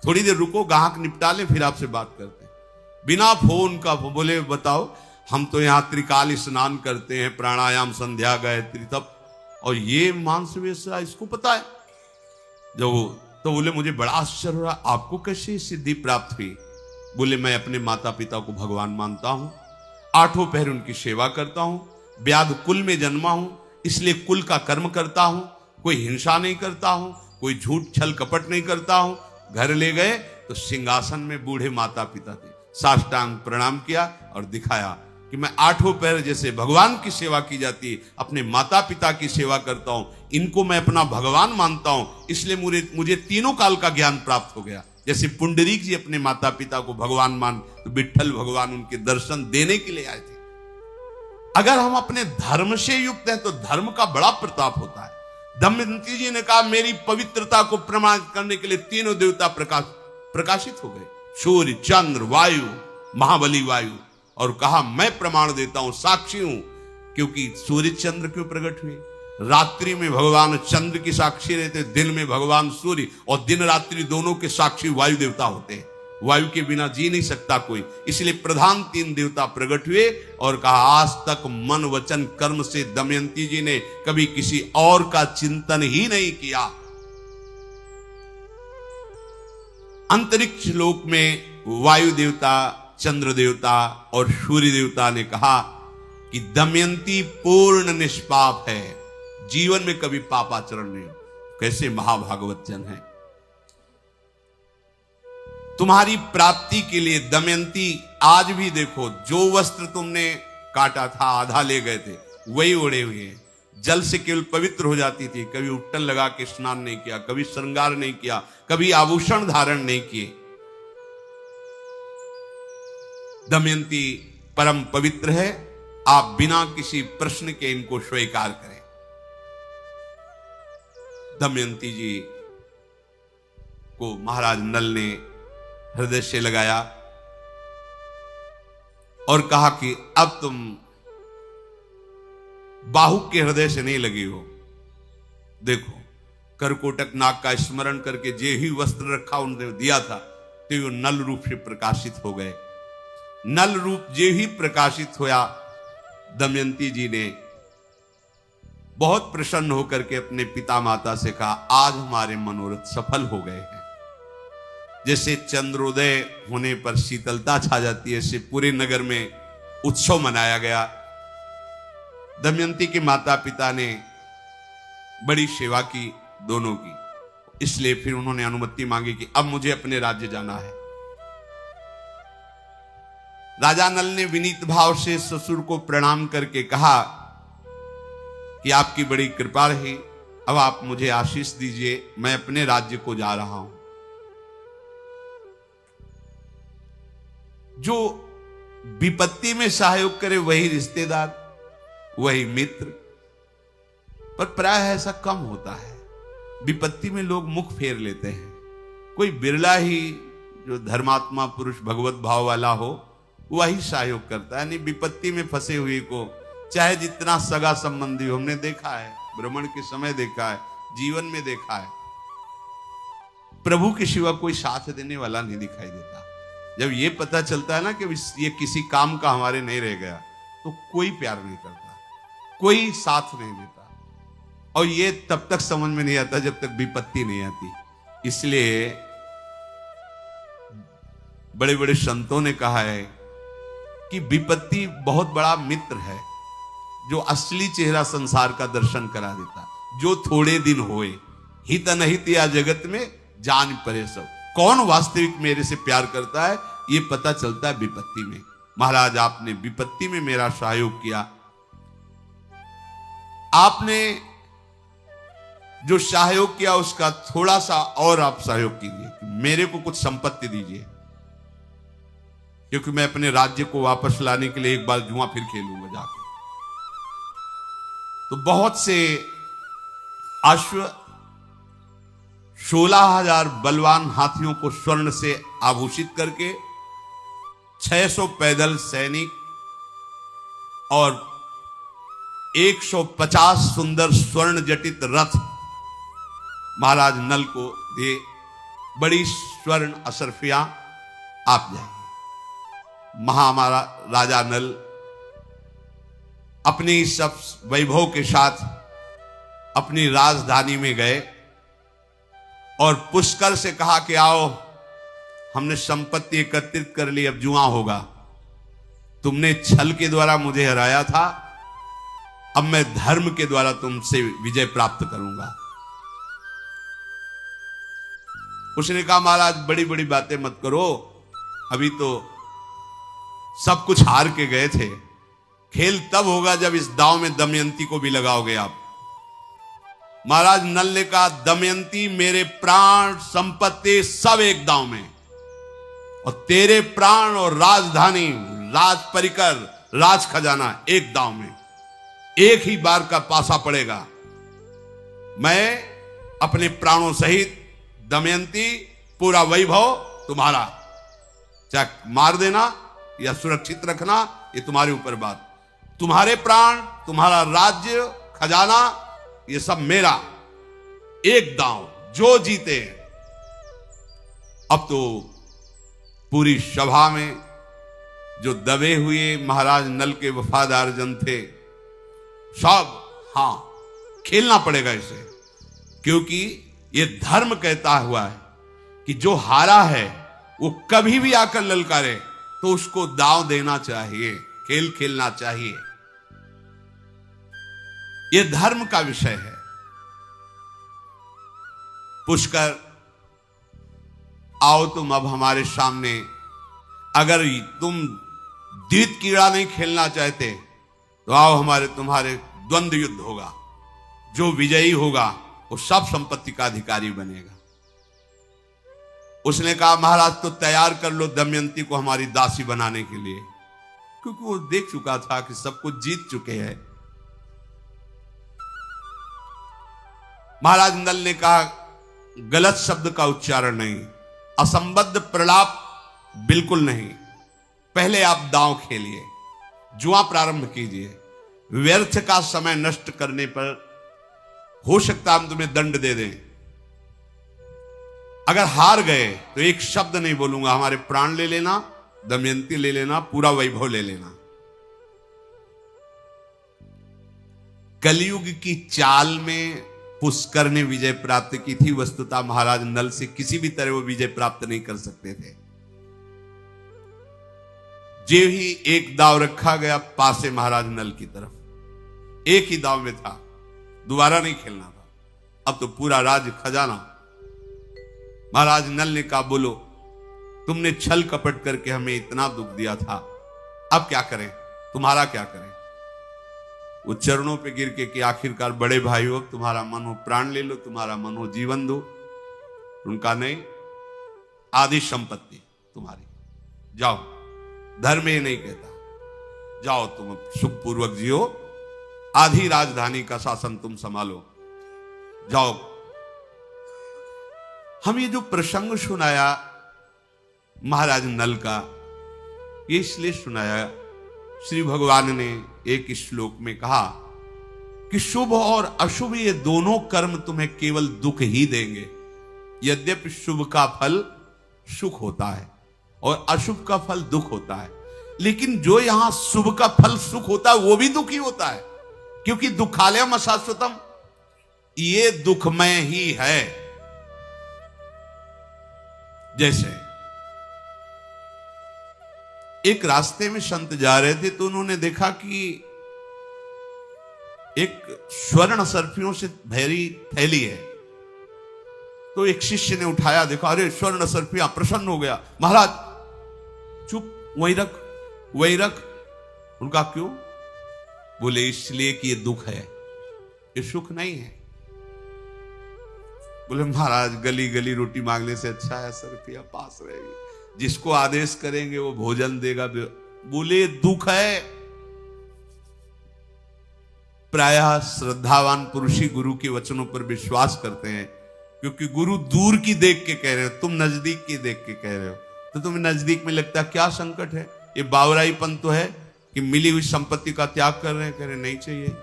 थोड़ी देर रुको, गाहक निपटा ले, फिर आपसे बात करते हैं। बिना फोन का बोले बताओ, हम तो यहाँ त्रिकाल स्नान करते हैं, प्राणायाम, संध्या, गायत्री, तप, और ये मांस वेशा इसको पता है। जब तो बोले मुझे बड़ा आश्चर्य हो रहा, आपको कैसे सिद्धि प्राप्त हुई? बोले मैं अपने माता पिता को भगवान मानता हूं, आठों पहर उनकी सेवा करता हूं, व्याध कुल में जन्मा हूं, इसलिए कुल का कर्म करता हूं, कोई हिंसा नहीं करता हूं, कोई झूठ छल कपट नहीं करता हूं। घर ले गए तो सिंहासन में बूढ़े माता पिता थे, साष्टांग प्रणाम किया और दिखाया कि मैं आठों पैर जैसे भगवान की सेवा की जाती है, अपने माता पिता की सेवा करता हूं, इनको मैं अपना भगवान मानता हूं, इसलिए मुझे तीनों काल का ज्ञान प्राप्त हो गया। जैसे पुंडरीक जी अपने माता पिता को भगवान मान, तो विठ्ठल भगवान उनके दर्शन देने के लिए आए थे। अगर हम अपने धर्म से युक्त हैं तो धर्म का बड़ा प्रताप होता है। दमयंती जी ने कहा मेरी पवित्रता को प्रमाणित करने के लिए तीनों देवता प्रकाशित हो गए, सूर्य, चंद्र, वायु, महाबली वायु, और कहा मैं प्रमाण देता हूं, साक्षी हूं। क्योंकि सूर्य चंद्र क्यों प्रकट हुए? रात्रि में भगवान चंद्र की साक्षी रहते, दिन में भगवान सूर्य, और दिन रात्रि दोनों के साक्षी वायु देवता होते हैं। वायु के बिना जी नहीं सकता कोई, इसलिए प्रधान तीन देवता प्रकट हुए और कहा आज तक मन वचन कर्म से दमयंती जी ने कभी किसी और का चिंतन ही नहीं किया। अंतरिक्ष लोक में वायु देवता, चंद्र देवता और सूर्य देवता ने कहा कि दमयंती पूर्ण निष्पाप है, जीवन में कभी पापाचरण नहीं। कैसे महाभागवत जन है। तुम्हारी प्राप्ति के लिए दमयंती आज भी देखो, जो वस्त्र तुमने काटा था आधा ले गए थे वही ओढ़े हुए हैं। जल से केवल पवित्र हो जाती थी, कभी उट्टन लगा के स्नान नहीं किया, कभी श्रृंगार नहीं किया, कभी आभूषण धारण नहीं किए। दमयंती परम पवित्र है, आप बिना किसी प्रश्न के इनको स्वीकार करें। दमयंती जी को महाराज नल ने हृदय से लगाया और कहा कि अब तुम बाहु के हृदय से नहीं लगी हो। देखो करकोटक नाग का स्मरण करके जे ही वस्त्र रखा उन्होंने दिया था तो वो नल रूप से प्रकाशित हो गए। नल रूप जे ही प्रकाशित होया, दमयंती जी ने बहुत प्रसन्न होकर के अपने पिता माता से कहा आज हमारे मनोरथ सफल हो गए हैं। जैसे चंद्रोदय होने पर शीतलता छा जाती है, ऐसे पूरे नगर में उत्सव मनाया गया। दमयंती के माता पिता ने बड़ी सेवा की दोनों की, इसलिए फिर उन्होंने अनुमति मांगी कि अब मुझे अपने राज्य जाना है। राजा नल ने विनीत भाव से ससुर को प्रणाम करके कहा कि आपकी बड़ी कृपा रही, अब आप मुझे आशीष दीजिए, मैं अपने राज्य को जा रहा हूं। जो विपत्ति में सहयोग करे वही रिश्तेदार, वही मित्र, पर प्राय ऐसा कम होता है। विपत्ति में लोग मुख फेर लेते हैं। कोई बिरला ही जो धर्मात्मा पुरुष भगवत भाव वाला हो वही सहयोग करता है। नहीं, विपत्ति में फंसे हुए को चाहे जितना सगा संबंधी हो, हमने देखा है, भ्रमण के समय देखा है, जीवन में देखा है, प्रभु के सिवा कोई साथ देने वाला नहीं दिखाई देता। जब ये पता चलता है ना कि ये किसी काम का हमारे नहीं रह गया, तो कोई प्यार नहीं करता, कोई साथ नहीं देता। और ये तब तक समझ में नहीं आता जब तक विपत्ति नहीं आती। इसलिए बड़े बड़े संतों ने कहा है कि विपत्ति बहुत बड़ा मित्र है, जो असली चेहरा संसार का दर्शन करा देता। जो थोड़े दिन होए हित अनहित या जगत में जान परे सब। कौन वास्तविक मेरे से प्यार करता है ये पता चलता है विपत्ति में। महाराज, आपने विपत्ति में मेरा सहयोग किया। आपने जो सहयोग किया उसका थोड़ा सा और आप सहयोग कीजिए, मेरे को कुछ संपत्ति दीजिए, क्योंकि मैं अपने राज्य को वापस लाने के लिए एक बार जुआ फिर खेलूंगा जाके। तो बहुत से अश्व, 16,000 बलवान हाथियों को स्वर्ण से आभूषित करके, 600 पैदल सैनिक और 150 सुंदर स्वर्ण जटित रथ महाराज नल को दे। बड़ी स्वर्ण अशरफियां आप जाएंगे। हमारा राजा नल अपनी सब वैभव के साथ अपनी राजधानी में गए और पुष्कर से कहा कि आओ, हमने संपत्ति एकत्रित कर ली, अब जुआ होगा। तुमने छल के द्वारा मुझे हराया था, अब मैं धर्म के द्वारा तुमसे विजय प्राप्त करूंगा। उसने कहा महाराज बड़ी बड़ी बातें मत करो, अभी तो सब कुछ हार के गए थे, खेल तब होगा जब इस दांव में दमयंती को भी लगाओगे आप। महाराज नल ने कहा दमयंती मेरे प्राण संपत्ति सब एक दांव में, और तेरे प्राण और राजधानी, राज परिकर, राज खजाना एक दांव में। एक ही बार का पासा पड़ेगा। मैं अपने प्राणों सहित दमयंती, पूरा वैभव तुम्हारा, चाहे मार देना या सुरक्षित रखना ये तुम्हारे ऊपर बात। तुम्हारे प्राण, तुम्हारा राज्य, खजाना, ये सब मेरा, एक दांव, जो जीते। अब तो पूरी सभा में जो दबे हुए महाराज नल के वफादार जन थे, सब हां खेलना पड़ेगा इसे, क्योंकि ये धर्म कहता हुआ है कि जो हारा है वो कभी भी आकर ललकारे तो उसको दांव देना चाहिए, खेल खेलना चाहिए। ये धर्म का विषय है। पुष्कर, आओ तुम अब हमारे सामने। अगर तुम द्वित कीड़ा नहीं खेलना चाहते तो आओ, तुम्हारे द्वंद्व युद्ध होगा। जो विजयी होगा वो सब संपत्ति का अधिकारी बनेगा। उसने कहा महाराज तो तैयार कर लो दमयंती को हमारी दासी बनाने के लिए, क्योंकि वो देख चुका था कि सब कुछ जीत चुके हैं। महाराज नल ने कहा गलत शब्द का उच्चारण नहीं, असंबद्ध प्रलाप बिल्कुल नहीं। पहले आप दांव खेलिए, जुआ प्रारंभ कीजिए। व्यर्थ का समय नष्ट करने पर हो सकता हम तुम्हें दंड दे दें। अगर हार गए तो एक शब्द नहीं बोलूंगा, हमारे प्राण ले लेना, दमयंती ले लेना, पूरा वैभव ले लेना। कलयुग की चाल में पुष्कर ने विजय प्राप्त की थी। वस्तुतः महाराज नल से किसी भी तरह वो विजय प्राप्त नहीं कर सकते थे। जो ही एक दाव रखा गया पासे महाराज नल की तरफ, एक ही दाव में था, दोबारा नहीं खेलना था। अब तो पूरा राज्य खजाना। महाराज नल ने कहा बोलो, तुमने छल कपट करके हमें इतना दुख दिया था, अब क्या करें, तुम्हारा क्या करें। वो चरणों पे गिर के कि आखिरकार बड़े भाई हो, तुम्हारा मन हो प्राण ले लो, तुम्हारा मन हो जीवन दो। उनका नहीं, आधी संपत्ति तुम्हारी, जाओ। धर्म ये नहीं कहता, जाओ तुम सुखपूर्वक जियो, आधी राजधानी का शासन तुम संभालो, जाओ। हम ये जो प्रसंग सुनाया महाराज नल का, ये इसलिए सुनाया, श्री भगवान ने एक श्लोक में कहा कि शुभ और अशुभ ये दोनों कर्म तुम्हें केवल दुख ही देंगे। यद्यपि शुभ का फल सुख होता है और अशुभ का फल दुख होता है, लेकिन जो यहां शुभ का फल सुख होता है वो भी दुख ही होता है, क्योंकि दुखालयम अशाश्वतम, ये दुखमय ही है। जैसे एक रास्ते में संत जा रहे थे तो उन्होंने देखा कि एक स्वर्ण सर्पियों से भरी थैली है, तो एक शिष्य ने उठाया, देखा अरे स्वर्ण सर्पियां, प्रसन्न हो गया। महाराज चुप, वहीं रख वहीं रख। उनका क्यों? बोले इसलिए कि ये दुख है, ये सुख नहीं है। बोले महाराज गली गली रोटी मांगने से अच्छा है सर्पियां पास रहेगी, जिसको आदेश करेंगे वो भोजन देगा। बोले दुख है। प्रायः श्रद्धावान पुरुष ही गुरु के वचनों पर विश्वास करते हैं, क्योंकि गुरु दूर की देख के कह रहे हो, तुम नजदीक की देख के कह रहे हो, तो तुम्हें नजदीक में लगता क्या संकट है? ये बावराईपन तो है कि मिली हुई संपत्ति का त्याग कर रहे हैं, कह रहे नहीं चाहिए,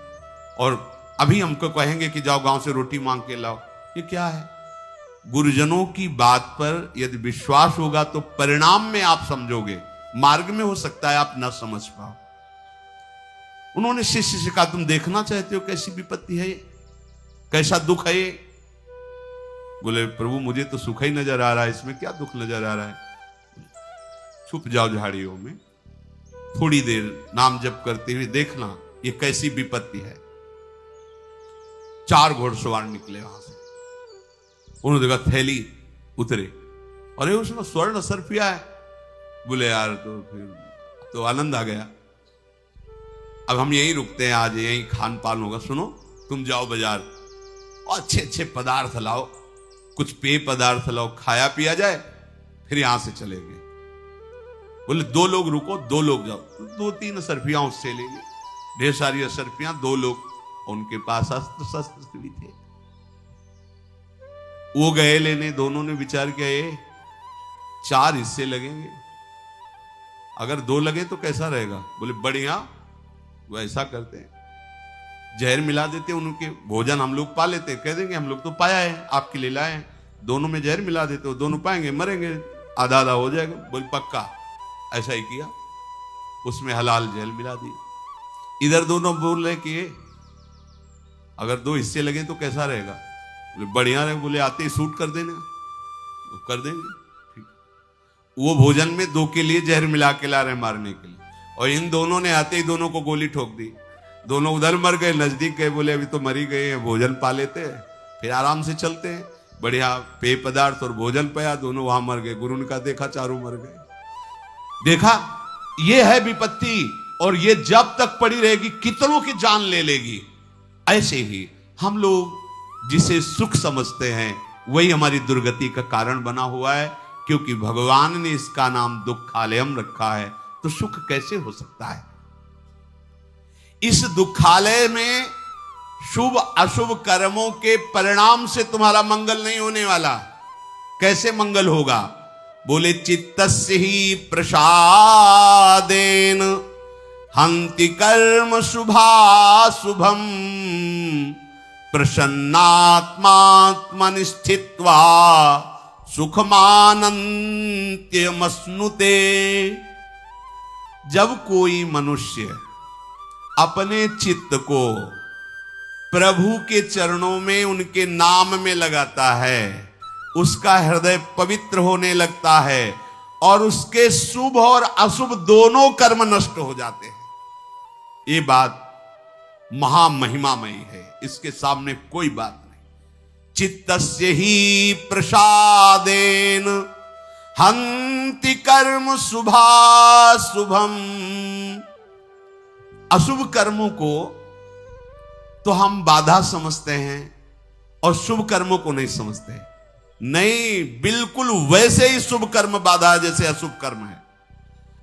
और अभी हमको कहेंगे कि जाओ गांव से रोटी मांग के लाओ। ये क्या है? गुरुजनों की बात पर यदि विश्वास होगा तो परिणाम में आप समझोगे, मार्ग में हो सकता है आप ना समझ पाओ। उन्होंने शिष्य से कहा तुम देखना चाहते हो कैसी विपत्ति है ये, कैसा दुख है ये? बोले प्रभु मुझे तो सुख ही नजर आ रहा है, इसमें क्या दुख नजर आ रहा है? छुप जाओ झाड़ियों में, थोड़ी देर नाम जप करते हुए देखना ये कैसी विपत्ति है। 4 घोड़सवार निकले वहां से, उन्होंने देखा थैली, उतरे, अरे उसमें स्वर्ण सर्पिया है। बोले यार तो फिर तो आनंद आ गया, अब हम यहीं रुकते हैं, आज यहीं खान पान होगा। सुनो तुम जाओ बाजार और अच्छे अच्छे पदार्थ लाओ, कुछ पेय पदार्थ लाओ, खाया पिया जाए, फिर यहां से चलेंगे। बोले 2 लोग रुको, 2 लोग जाओ, 2-3 सर्पियां उससे लेंगे, ढेर सारी सर्पियां, 2 लोग, उनके पास अस्त्र शस्त्र भी थे। वो गए लेने, दोनों ने विचार किया ये 4 हिस्से लगेंगे, अगर 2 लगे तो कैसा रहेगा? बोले बढ़िया, वो ऐसा करते हैं जहर मिला देते, उनके भोजन हम लोग पा लेते, कह देंगे हम लोग तो पाया है, आपके लिए लाए हैं, दोनों में जहर मिला देते हो, दोनों पाएंगे, मरेंगे, आधा आधा हो जाएगा। बोले पक्का। ऐसा ही किया, उसमें हलाल जहर मिला दी। इधर दोनों बोल रहे कि अगर 2 हिस्से लगे तो कैसा रहेगा? बोले बढ़िया रहे। बोले आते ही शूट कर देना, वो कर देंगे। ठीक, वो भोजन में 2 के लिए जहर मिला के ला रहे मारने के लिए, और इन दोनों ने आते ही दोनों को गोली ठोक दी। दोनों उधर मर गए, नजदीक गए, बोले अभी तो मरी गए हैं, भोजन पा लेते हैं फिर आराम से चलते हैं। बढ़िया पेय पदार्थ और भोजन पाया, दोनों वहां मर गए। गुरु ने कहा देखा, चारों मर गए। देखा, ये है विपत्ति, और ये जब तक पड़ी रहेगी कितनों की जान ले लेगी। ऐसे ही हम लोग जिसे सुख समझते हैं वही हमारी दुर्गति का कारण बना हुआ है, क्योंकि भगवान ने इसका नाम दुखालयम रखा है, तो सुख कैसे हो सकता है? इस दुखालय में शुभ अशुभ कर्मों के परिणाम से तुम्हारा मंगल नहीं होने वाला। कैसे मंगल होगा? बोले चित्तस्य ही प्रसादेन हंति कर्म शुभाशुभम प्रसन्नात्मात्मनि स्थित्वा सुखमानन्त्यमश्नुते। जब कोई मनुष्य अपने चित्त को प्रभु के चरणों में, उनके नाम में लगाता है, उसका हृदय पवित्र होने लगता है और उसके शुभ और अशुभ दोनों कर्म नष्ट हो जाते हैं। ये बात महामहिमामयी है, इसके सामने कोई बात नहीं। चित्तस्य ही प्रसादेन हंति कर्म शुभाशुभम। अशुभ कर्मों को तो हम बाधा समझते हैं और शुभ कर्मों को नहीं समझते। नहीं, बिल्कुल वैसे ही शुभ कर्म बाधा है जैसे अशुभ कर्म है।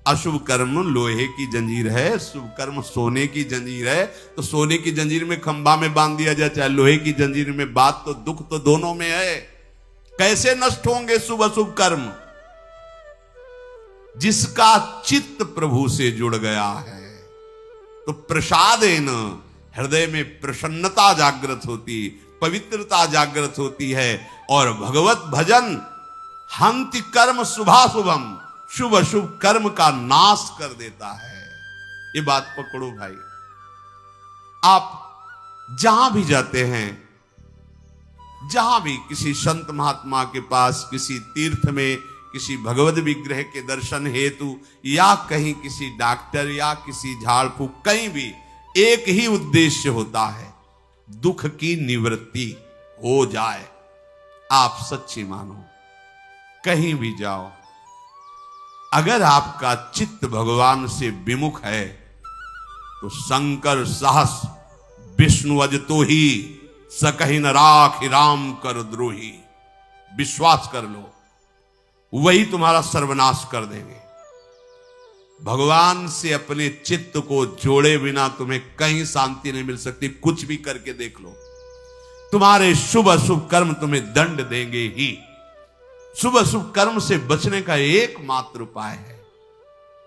अशुभ कर्म लोहे की जंजीर है, शुभ कर्म सोने की जंजीर है। तो सोने की जंजीर में खंभा में बांध दिया जाए, चाहे लोहे की जंजीर में, बात तो दुख तो दोनों में है। कैसे नष्ट होंगे शुभ अशुभ कर्म? जिसका चित्त प्रभु से जुड़ गया है तो प्रसादेन हृदय में प्रसन्नता जागृत होती, पवित्रता जागृत होती है। और भगवत भजन हंति कर्म शुभाशुभम, शुभ अशुभ कर्म का नाश कर देता है। ये बात पकड़ो भाई। आप जहां भी जाते हैं, जहां भी किसी संत महात्मा के पास, किसी तीर्थ में, किसी भगवत विग्रह के दर्शन हेतु, या कहीं किसी डॉक्टर या किसी झाड़ फूक, कहीं भी एक ही उद्देश्य होता है, दुख की निवृत्ति हो जाए। आप सच्ची मानो, कहीं भी जाओ, अगर आपका चित्त भगवान से विमुख है तो शंकर सहस विष्णु अजतो ही सकहि न राख राम कर द्रोही। विश्वास कर लो, वही तुम्हारा सर्वनाश कर देंगे। भगवान से अपने चित्त को जोड़े बिना तुम्हें कहीं शांति नहीं मिल सकती। कुछ भी करके देख लो, तुम्हारे शुभ अशुभ कर्म तुम्हें दंड देंगे ही। शुभ अशुभ कर्म से बचने का एकमात्र उपाय है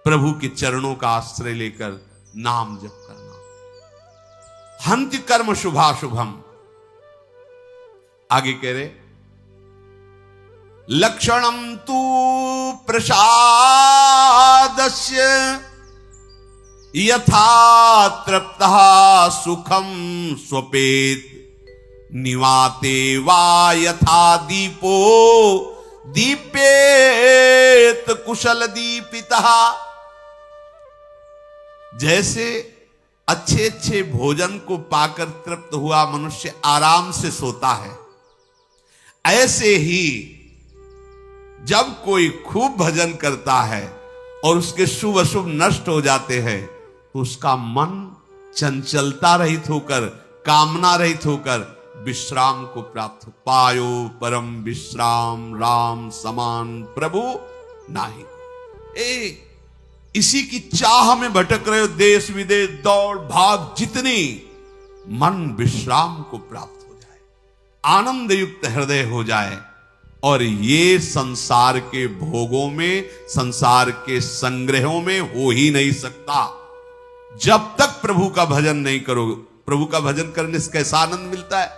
प्रभु के चरणों का आश्रय लेकर नाम जप करना। हंति कर्म शुभाशुभम। आगे कह रहे, लक्षणम तू प्रसादस्य यथा तृप्तः सुखम स्वपेत निवाते वा यथा दीपो दीपेत कुशल दीपितः। जैसे अच्छे अच्छे भोजन को पाकर तृप्त हुआ मनुष्य आराम से सोता है, ऐसे ही जब कोई खूब भजन करता है और उसके शुभ अशुभ नष्ट हो जाते हैं तो उसका मन चंचलता रहित होकर, कामना रहित होकर विश्राम को प्राप्त हो। पायो परम विश्राम राम समान प्रभु नाही। इसी की चाह में भटक रहे हो, देश विदेश दौड़ भाग जितनी, मन विश्राम को प्राप्त हो जाए, आनंद युक्त हृदय हो जाए। और ये संसार के भोगों में, संसार के संग्रहों में हो ही नहीं सकता जब तक प्रभु का भजन नहीं करो। प्रभु का भजन करने से कैसा आनंद मिलता है,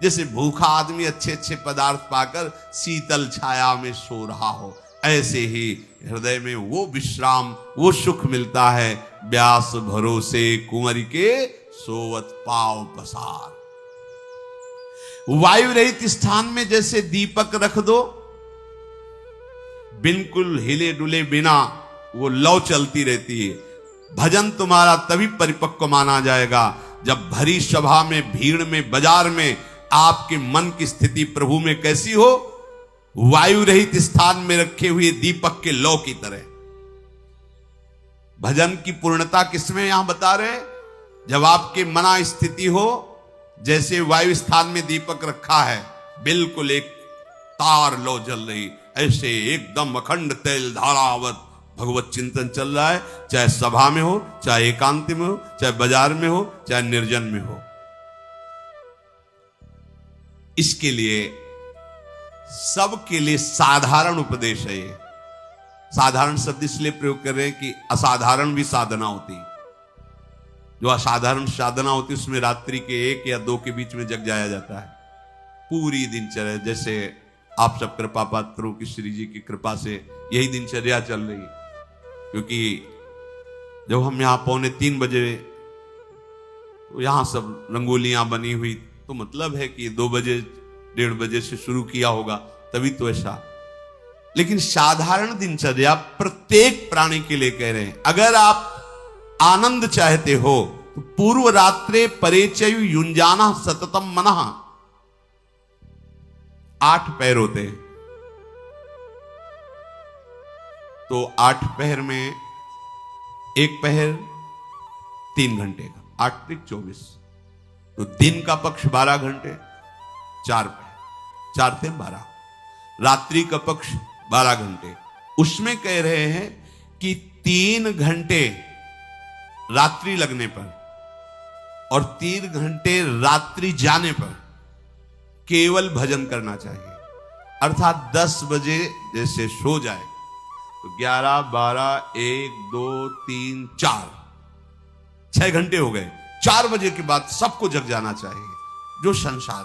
जैसे भूखा आदमी अच्छे अच्छे पदार्थ पाकर शीतल छाया में सो रहा हो, ऐसे ही हृदय में वो विश्राम, वो सुख मिलता है। व्यास भरोसे कुंवर के सोवत पाव पसार। वायु रहित स्थान में जैसे दीपक रख दो, बिल्कुल हिले डुले बिना वो लौ चलती रहती है। भजन तुम्हारा तभी परिपक्व माना जाएगा जब भरी सभा में, भीड़ में, बाजार में आपके मन की स्थिति प्रभु में कैसी हो, वायु रहित स्थान में रखे हुए दीपक के लौ की तरह। भजन की पूर्णता किसमें यहां बता रहे, जब आपके मना स्थिति हो, जैसे वायु स्थान में दीपक रखा है, बिल्कुल एक तार लो जल रही, ऐसे एकदम अखंड तेल धारावत भगवत चिंतन चल रहा है। चाहे सभा में हो, चाहे एकांत में हो, चाहे बाजार में हो, चाहे निर्जन में हो। इसके लिए सबके लिए साधारण उपदेश है। ये साधारण शब्द इसलिए प्रयोग कर रहे हैं कि असाधारण भी साधना होती। जो असाधारण साधना होती उसमें रात्रि के 1 या 2 के बीच में जग जाया जाता है। पूरी दिनचर्या, जैसे आप सब कृपा पात्रों की, श्री जी की कृपा से यही दिनचर्या चल रही है। क्योंकि जब हम यहां 2:45 बजे, तो यहां सब रंगोलियां बनी हुई, तो मतलब है कि 2 बजे 1:30 बजे से शुरू किया होगा, तभी तो ऐसा। लेकिन साधारण दिनचर्या प्रत्येक प्राणी के लिए कह रहे हैं। अगर आप आनंद चाहते हो तो पूर्व रात्रे परेचयु युंजाना सततम मनः। 8 पहर होते हैं, तो 8 पहर में एक पहर 3 घंटे का, 8 × 24, तो दिन का पक्ष 12 घंटे, 4 थे 12, रात्रि का पक्ष 12 घंटे। उसमें कह रहे हैं कि 3 घंटे रात्रि लगने पर और 3 घंटे रात्रि जाने पर केवल भजन करना चाहिए। अर्थात 10 बजे जैसे सो जाए तो 11, 12, 1, 2, 3, 4, 6 घंटे हो गए। 4 बजे के बाद सबको जग जाना चाहिए। जो संसार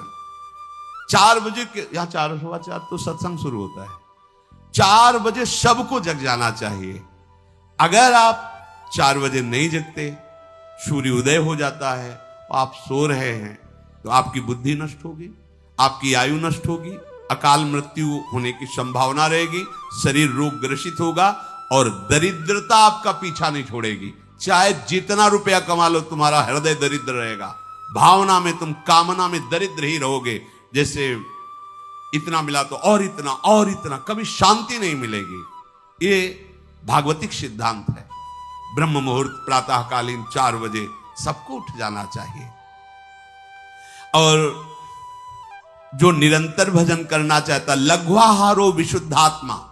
4 बजे के, यहां 4, 4:15 तो सत्संग शुरू होता है। 4 बजे सबको जग जाना चाहिए। अगर आप 4 बजे नहीं जगते, सूर्य उदय हो जाता है, आप सो रहे हैं, तो आपकी बुद्धि नष्ट होगी, आपकी आयु नष्ट होगी, अकाल मृत्यु होने की संभावना रहेगी, शरीर रोग ग्रसित होगा और दरिद्रता आपका पीछा नहीं छोड़ेगी। चाहे जितना रुपया कमा लो, तुम्हारा हृदय दरिद्र रहेगा। भावना में तुम, कामना में दरिद्र ही रहोगे। जैसे इतना मिला तो और इतना और इतना, कभी शांति नहीं मिलेगी। ये भागवतिक सिद्धांत है। ब्रह्म मुहूर्त प्रातःकालीन 4 बजे सबको उठ जाना चाहिए। और जो निरंतर भजन करना चाहता, लघ्वाहारो विशुद्धात्मा,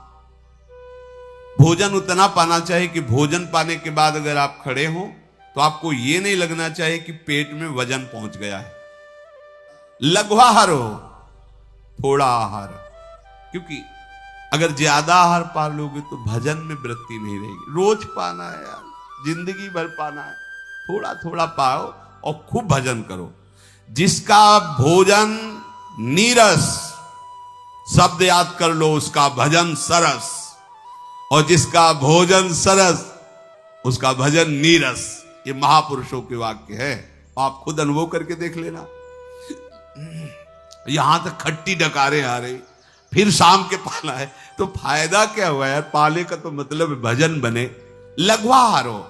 भोजन उतना पाना चाहिए कि भोजन पाने के बाद अगर आप खड़े हो तो आपको यह नहीं लगना चाहिए कि पेट में वजन पहुंच गया है। लघ्वाहार हो, थोड़ा आहार, क्योंकि अगर ज्यादा आहार पा लोगे तो भजन में वृत्ति नहीं रहेगी। रोज पाना है यार, जिंदगी भर पाना है, थोड़ा थोड़ा पाओ और खूब भजन करो। जिसका भोजन नीरस, शब्द याद कर लो, उसका भजन सरस, और जिसका भोजन सरस उसका भजन नीरस। ये महापुरुषों के वाक्य है, आप खुद अनुभव करके देख लेना। यहां तक खट्टी डकारे आ रही, फिर शाम के पाला है, तो फायदा क्या हुआ यार? पाले का तो मतलब भजन बने। लघ्वाहार हो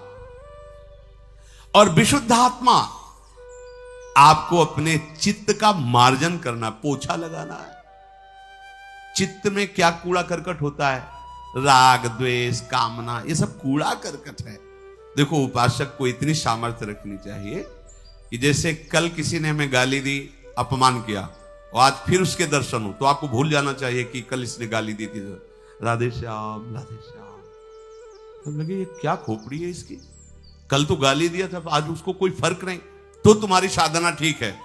और विशुद्धात्मा, आपको अपने चित्त का मार्जन करना, पोछा लगाना है। चित्त में क्या कूड़ा करकट होता है? राग, द्वेष, कामना, ये सब कूड़ा करकट है। देखो, उपासक को इतनी सामर्थ्य रखनी चाहिए कि जैसे कल किसी ने हमें गाली दी, अपमान किया, और आज फिर उसके दर्शन हो, तो आपको भूल जाना चाहिए कि कल इसने गाली दी थी। राधे श्याम, राधे श्याम। तो लगे ये क्या खोपड़ी है इसकी, कल तो गाली दिया था, आज उसको कोई फर्क नहीं, तो तुम्हारी साधना ठीक है।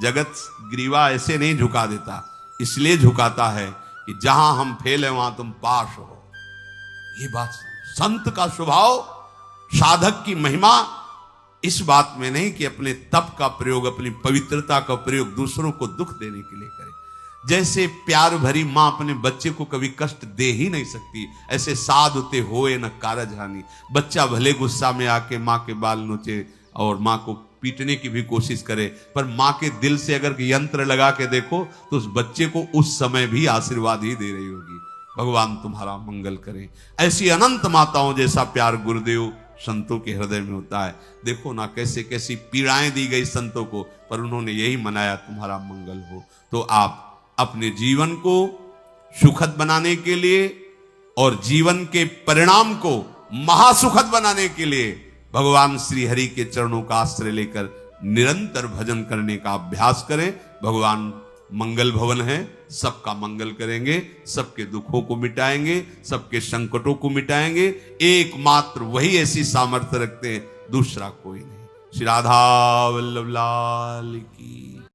जगत ग्रीवा ऐसे नहीं झुका देता, इसलिए झुकाता है कि जहां हम फेल है वहां तुम पास हो। ये बात, संत का स्वभाव, साधक की महिमा इस बात में नहीं कि अपने तप का प्रयोग, अपनी पवित्रता का प्रयोग दूसरों को दुख देने के लिए करे। जैसे प्यार भरी मां अपने बच्चे को कभी कष्ट दे ही नहीं सकती, ऐसे साधुते होए न कारज हानि। बच्चा भले गुस्सा में आके मां के बाल नोचे और मां को पीटने की भी कोशिश करे, पर मां के दिल से अगर यंत्र लगा के देखो तो उस बच्चे को उस समय भी आशीर्वाद ही दे रही होगी। भगवान तुम्हारा मंगल करे। ऐसी अनंत माताओं जैसा प्यार गुरुदेव संतों के हृदय में होता है। देखो ना कैसे कैसी पीड़ाएं दी गई संतों को, पर उन्होंने यही मनाया तुम्हारा मंगल हो। तो आप अपने जीवन को सुखद बनाने के लिए और जीवन के परिणाम को महासुखद बनाने के लिए भगवान श्री हरि के चरणों का आश्रय लेकर निरंतर भजन करने का अभ्यास करें। भगवान मंगल भवन है, सबका मंगल करेंगे, सबके दुखों को मिटाएंगे, सबके संकटों को मिटाएंगे। एकमात्र वही ऐसी सामर्थ्य रखते हैं, दूसरा कोई नहीं। श्री राधा वल्लभ लाल की।